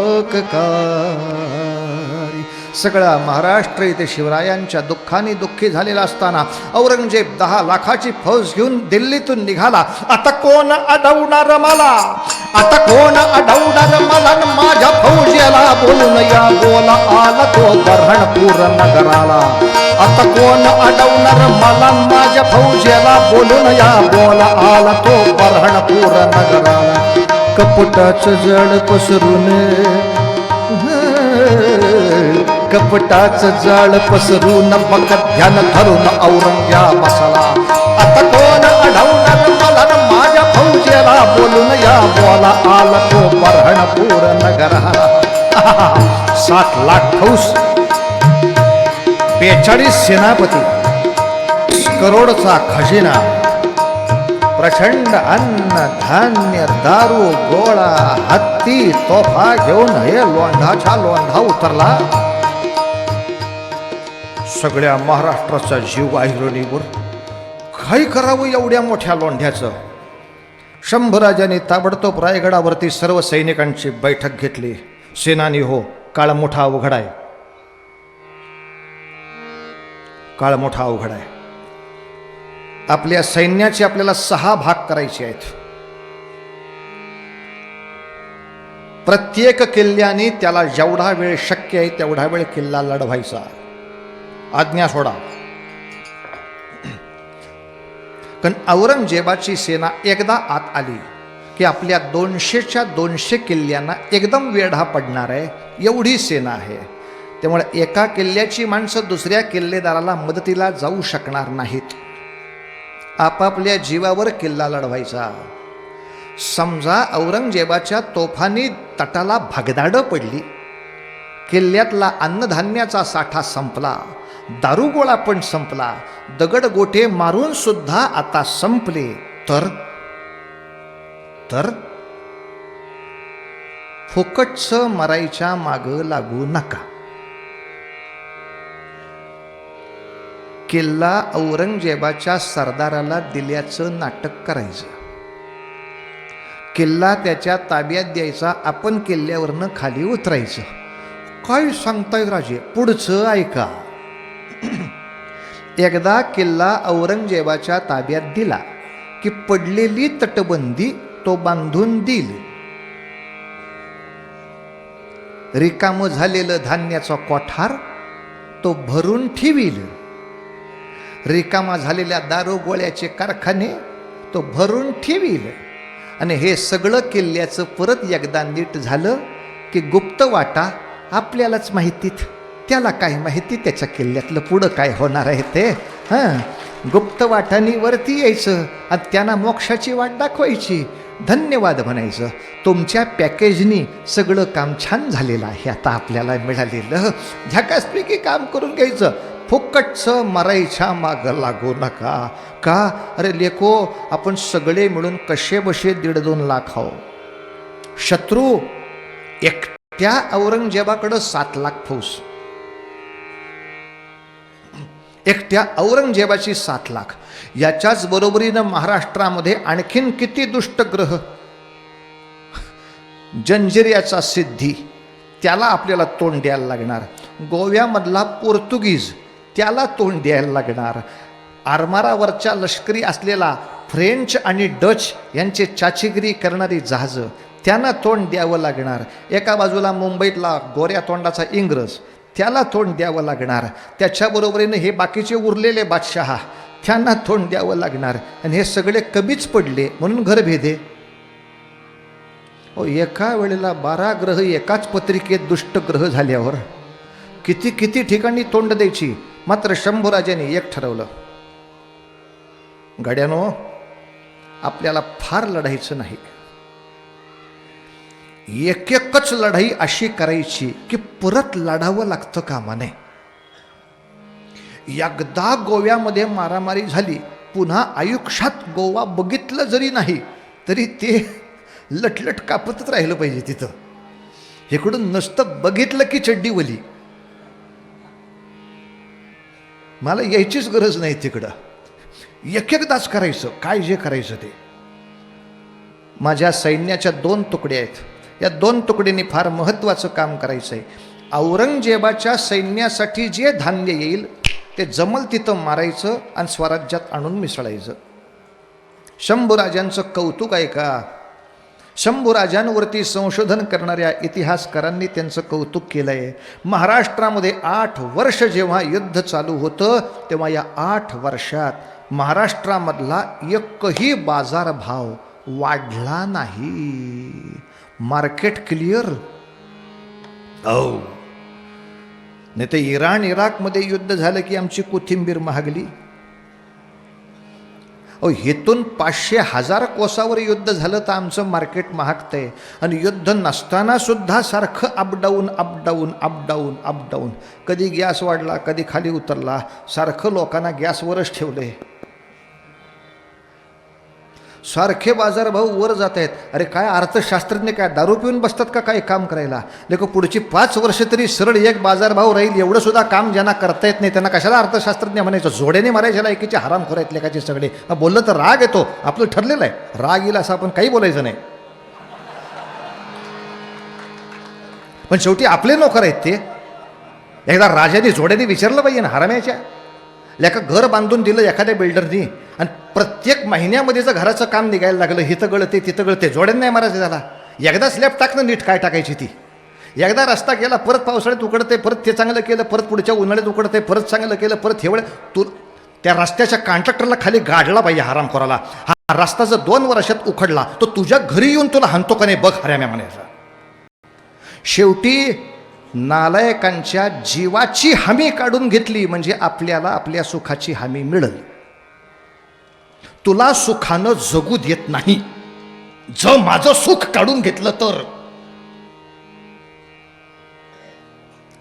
सगळा महाराष्ट्र इथे शिवरायांच्या दुःखाने दुःखी झालेला असताना औरंगजेब 10 लाखाची फौज घेऊन दिल्लीतून निघाला. आता कोण अडवणार मला, आता कोण अडवणार मला, माझ्या फौजेला बोलून या बोला आला तो बऱ्हाणपूर नगराला. आता कोण अडवणार मला, माझ्या फौजेला बोलून या बोला आला तो बऱ्हाणपूर नगराला. कपटाचं जड पसरून, कपटाचं जाळ पसरून बघत ध्यान धरून औरंग्या बसला. आता कोण अडवणार मला, माझ्या फौजेला बोलून या बोला आला तो बऱ्हाणपूर नगराला. 7 लाख फौज, 42 सेनापती, करोडचा खजिना, प्रचंड अन्न धान्य, दारू गोळा, हत्ती तोफा घेऊन हे लोंढाच्या लोंढा उतरला. सगळ्या महाराष्ट्राचा जीव ऐरणीवर. काय करावं एवढ्या मोठ्या लोंढ्याचं? शंभूराजांनी ताबडतोब रायगडावरती सर्व सैनिकांची बैठक घेतली. सेनानी हो, काळ मोठा अवघड आहे, काळ मोठा अवघड आहे. आपल्या सैन्याचे आपल्याला 6 भाग करायचे आहेत. प्रत्येक किल्ल्याने त्याला जेवढा वेळ शक्य आहे तेवढा वेळ किल्ला लढवायचा. आज्ञा सोडा. कारण औरंगजेबाची सेना एकदा आत आली की आपल्या 200च्या 200 किल्ल्यांना एकदम वेढा पडणार आहे, एवढी सेना आहे. त्यामुळे एका किल्ल्याची माणसं दुसऱ्या किल्लेदाराला मदतीला जाऊ शकणार नाहीत. आपापल्या जीवावर किल्ला लढवायचा. समजा औरंगजेबाच्या तोफांनी तटाला भगदाडं पडली, किल्ल्यातला अन्नधान्याचा साठा संपला, दारुगोळा पण संपला, दगडगोटे मारून सुद्धा आता संपले, तर फुकटचं मरायच्या मागं लागू नका. किल्ला औरंगजेबाच्या सरदाराला दिल्याचं नाटक करायचं, किल्ला त्याच्या ताब्यात द्यायचा, आपण किल्ल्यावरनं खाली उतरायचं. काय सांगताय राजे, पुढचं ऐका. एकदा किल्ला औरंगजेबाच्या ताब्यात दिला की पडलेली तटबंदी तो बांधून देईल, रिकामं झालेलं धान्याचा कोठार तो भरून ठेवील, रिकामा झालेल्या दारू गोळ्याचे कारखाने तो भरून ठेवील. आणि हे सगळं किल्ल्याचं परत एकदा नीट झालं की गुप्त वाटा आपल्यालाच माहितीत, त्याला काय माहिती त्याच्या किल्ल्यातलं पुढं काय होणार आहे ते. गुप्त वाटांनी वरती यायचं आणि त्यांना मोक्षाची वाट दाखवायची, धन्यवाद म्हणायचं, तुमच्या पॅकेजनी सगळं काम छान झालेलं आहे, आता आपल्याला मिळालेलं झकासपैकी काम करून घ्यायचं, फुकटचं मरायच्या मागं लागू नका. का? अरे लेको, आपण सगळे मिळून कसे बसे 1.5-2 लाख आहो. शत्रू एकट्या औरंगजेबाकडं 7 लाख फौज, एकट्या औरंगजेबाची 7 लाख. याच्याच बरोबरीनं महाराष्ट्रामध्ये आणखीन किती दुष्टग्रह. जंजिऱ्याचा सिद्धी, त्याला आपल्याला तोंड द्यायला लागणार. गोव्यामधला पोर्तुगीज, त्याला तोंड द्यायला लागणार. आरमारावरच्या लष्करी असलेला फ्रेंच आणि डच यांचे चाचीगिरी करणारी जहाजं, त्यांना तोंड द्यावं लागणार. एका बाजूला मुंबईतला गोऱ्या तोंडाचा इंग्रज, त्याला तोंड द्यावं लागणार. त्याच्याबरोबरीनं हे बाकीचे उरलेले बादशहा, त्यांना तोंड द्यावं लागणार. आणि हे सगळे कमीच पडले म्हणून घरभेदे. एका वेळेला 12 ग्रह एकाच पत्रिकेत दुष्ट ग्रह झाल्यावर किती किती ठिकाणी तोंड द्यायची. मात्र शंभूराजांनी एक ठरवलं, गड्यानो, आपल्याला फार लढायचं नाही, एकच लढाई अशी करायची की परत लढावं लागतं कामा नये. एकदा गोव्यामध्ये मारामारी झाली, पुन्हा आयुष्यात गोवा बघितलं जरी नाही तरी ते लटलट कापतच राहिलं पाहिजे तिथं. इकडून नुसतं बघितलं की चड्डी वली, मला यायचीच गरज नाही तिकडं, एकदाच करायचं काय जे करायचं ते. माझ्या सैन्याच्या 2 तुकड्या आहेत, या 2 तुकडींनी फार महत्त्वाचं काम करायचं आहे. औरंगजेबाच्या सैन्यासाठी जे धान्य येईल ते जमल तिथं मारायचं आणि स्वराज्यात आणून मिसळायचं. शंभूराजांचं कौतुक आहे का? शंभूराजांवरती संशोधन करणाऱ्या इतिहासकारांनी त्यांचं कौतुक केलं आहे. महाराष्ट्रामध्ये 8 वर्ष जेव्हा युद्ध चालू होतं तेव्हा या 8 वर्षात महाराष्ट्रामधला एकही बाजारभाव वाढला नाही. Market clear. नाही तर इराण इराकमध्ये युद्ध झालं की आमची कोथिंबीर महागली. हेतून 500,000 कोसावर युद्ध झालं तर आमचं मार्केट महागतंय. आणि युद्ध नसताना सुद्धा सारखं अपडाऊन अपडाऊन अपडाऊन अपडाऊन. कधी गॅस वाढला, कधी खाली उतरला, सारखं लोकांना गॅसवरच ठेवलंय. सारखे बाजारभाव वर जात आहेत. अरे काय अर्थशास्त्रज्ञ काय दारू पिऊन बसतात का काय काम करायला? लेखो पुढची 5 वर्ष तरी सरळ एक बाजारभाव राहील एवढं सुद्धा काम ज्यांना करता येत नाही त्यांना कशाला अर्थशास्त्रज्ञ म्हणायचं? जोड्याने मारायच्या लायकीचे हरामखोर आहेत लेखाचे सगळे. बोललं तर राग येतो, आपलं ठरलेलं आहे, राग येईल असं आपण काही बोलायचं नाही. पण शेवटी आपले नोकर आहेत ते. एकदा राजाने जोड्याने विचारलं पाहिजे ना हराम्याच्या. लेखा घर बांधून दिलं एखाद्या बिल्डरनी आणि प्रत्येक महिन्यामध्ये जर घराचं काम निघायला लागलं, हिथं गळते तिथं गळते, जोड्याने नाही मारायचं त्याला. एकदा स्लॅब टाकणं नीट काय टाकायची ती. एकदा रस्ता केला, परत पावसाळ्यात उकडते, परत ते चांगलं केलं, परत पुढच्या उन्हाळ्यात उकडते, परत चांगलं केलं, परत हे वेळ तू त्या रस्त्याच्या कॉन्ट्रॅक्टरला खाली गाडला पाहिजे हरामखोराला. हा रस्ता जर 2 वर्षात उखडला तो तुझ्या घरी येऊन तुला हाणतो का नाही बघ हराम्या म्हणायचा. शेवटी नालायकांच्या जीवाची हमी काढून घेतली म्हणजे आपल्याला आपल्या सुखाची हमी मिळेल. तुला सुखानं जगू देत नाही. जर माझं सुख काढून घेतलं तर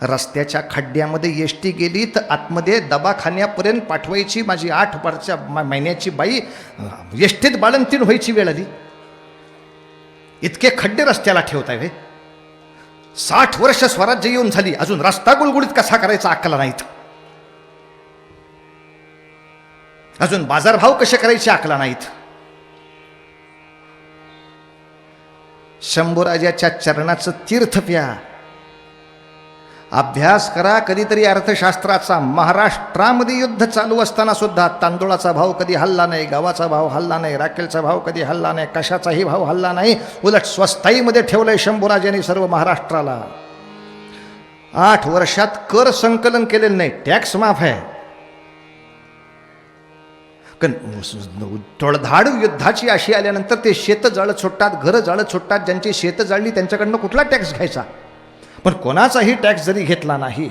रस्त्याच्या खड्ड्यामध्ये एसटी गेली तर आतमध्ये दवाखान्यापर्यंत पाठवायची माझी 8 महिन्याची बाई एसटीत बाळंतीण व्हायची वेळ आली. इतके खड्डे रस्त्याला ठेवताय वे. 60 वर्ष स्वराज्य येऊन झाली अजून रस्ता गुळगुळीत कसा करायचा अक्कला नाहीत. अजून बाजारभाव कसे करायचे अक्कला नाहीत. शंभूराजाच्या चरणाचं तीर्थ प्या. अभ्यास करा कधीतरी अर्थशास्त्राचा. महाराष्ट्रामध्ये युद्ध चालू असताना सुद्धा तांदूळाचा भाव कधी हल्ला नाही, गव्हाचा भाव हल्ला नाही, राखेलचा भाव कधी हल्ला नाही, कशाचाही भाव हल्ला नाही. उलट स्वस्ताईमध्ये ठेवलंय शंभूराजांनी सर्व महाराष्ट्राला. 8 वर्षात कर संकलन केलेलं नाही, टॅक्स माफ आहे. तोडधाड युद्धाची अशी आल्यानंतर ते शेत जाळत सुटतात, घरं जाळत सुटतात. ज्यांची शेत जाळली त्यांच्याकडनं कुठला टॅक्स घ्यायचा. पण कोणाचाही टॅक्स जरी घेतला नाही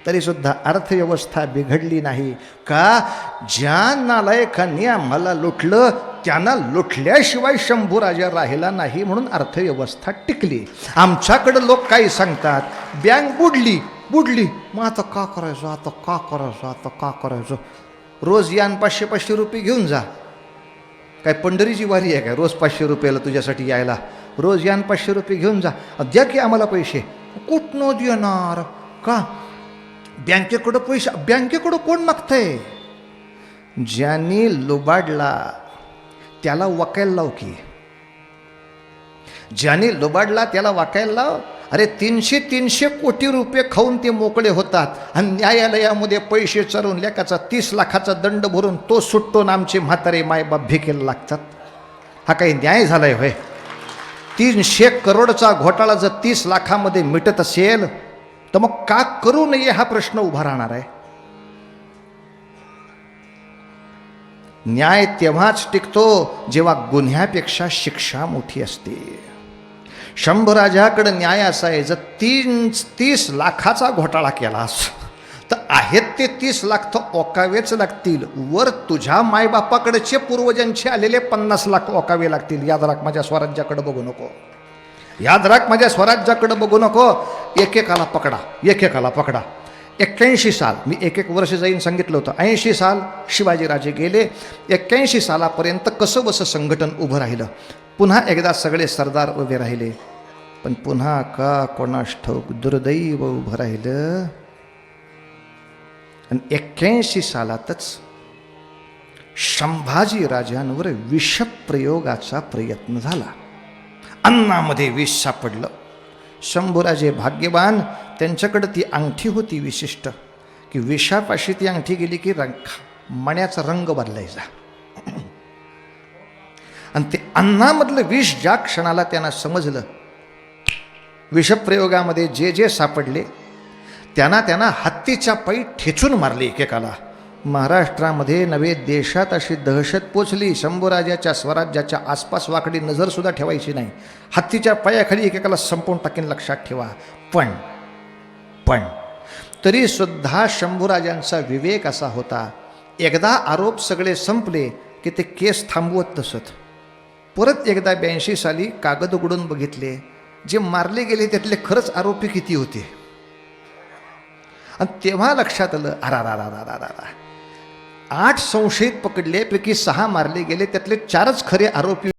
तरी सुद्धा अर्थव्यवस्था बिघडली नाही. का? ज्या नालायकांनी आम्हाला लुटलं त्यांना लुटल्याशिवाय शंभूराजा राहिला नाही म्हणून अर्थव्यवस्था टिकली. आमच्याकडं लोक काही सांगतात बँक बुडली बुडली, मग आता का करायचं, आता का करायचं, आता का करायचं. रोज यान 500-500 रुपये घेऊन जा. काय पंढरीची वारी आहे काय रोज 500 रुपयाला तुझ्यासाठी यायला. रोज यान 500 रुपये घेऊन जा. द्या की आम्हाला पैसे. कुठनं देणार. का? बँकेकडं पैसे. बँकेकडं कोण मागतंय? ज्यांनी लुबाडला त्याला वाकायला लाव की. ज्यांनी लुबाडला त्याला वाकायला लाव. अरे 300 कोटी रुपये खाऊन ते मोकळे होतात आणि न्यायालयामध्ये पैसे चढवून लेकाचा 30 लाखाचा दंड भरून तो सुटतो ना आमचे म्हातारे मायबाप भिकेला लागतात. हा काही न्याय झालाय होय? 300 करोडचा घोटाळा जर 30 लाखामध्ये मिटत असेल तर मग का करू नये हा प्रश्न उभा राहणार आहे. न्याय तेव्हाच टिकतो जेव्हा गुन्ह्यापेक्षा शिक्षा मोठी असते. शंभूराजाकडे न्याय असा आहे, जर 30 लाखाचा घोटाळा केलास तर आहेत ते 30 लाख तर ओकावेच लागतील. वर तुझ्या मायबापाकडचे पूर्वजांचे आलेले 50 लाख ओकावे लागतील. याद राख, माझ्या स्वराज्याकडे बघू नको. याद राख, माझ्या स्वराज्याकडे बघू नको. एकेकाला पकडा, एकेकाला पकडा. 81 साल, मी 1-1 वर्ष जाईन सांगितलं होतं. 80 साल शिवाजीराजे गेले. 81 सालापर्यंत कसं बसं संघटन उभं राहिलं. पुन्हा एकदा सगळे सरदार उभे राहिले. पण पुन्हा का कोणास ठाऊक दुर्दैव उभं राहिलं. आणि 81 सालातच संभाजी राजांवर विषप्रयोगाचा प्रयत्न झाला. अन्नामध्ये विष सापडलं. शंभूराजे भाग्यवान, त्यांच्याकडे ती अंगठी होती विशिष्ट, की विषापाशी ती अंगठी गेली की मण्याचा रंग बदलायचा. आणि ते अन्नामधलं विष ज्या क्षणाला त्यांना समजलं, विषप्रयोगामध्ये जे जे सापडले त्यांना हत्तीच्या पायी ठेचून मारले एकेकाला. महाराष्ट्रामध्ये नव्हे देशात अशी दहशत पोचली. शंभूराजाच्या स्वराज्याच्या आसपास वाकडी नजरसुद्धा ठेवायची नाही. हत्तीच्या पायाखाली एकेकाला संपवून टाकेन, लक्षात ठेवा. पण तरीसुद्धा शंभूराजांचा विवेक असा होता, एकदा आरोप सगळे संपले की ते केस थांबवत नसत. परत एकदा 82 साली कागद उघडून बघितले, जे मारले गेले त्यातले खरंच आरोपी किती होते. आणि तेव्हा लक्षात आलं, अरा 8 संशयित पकडले पैकी 6 मारले गेले, त्यातले 4च खरे आरोपी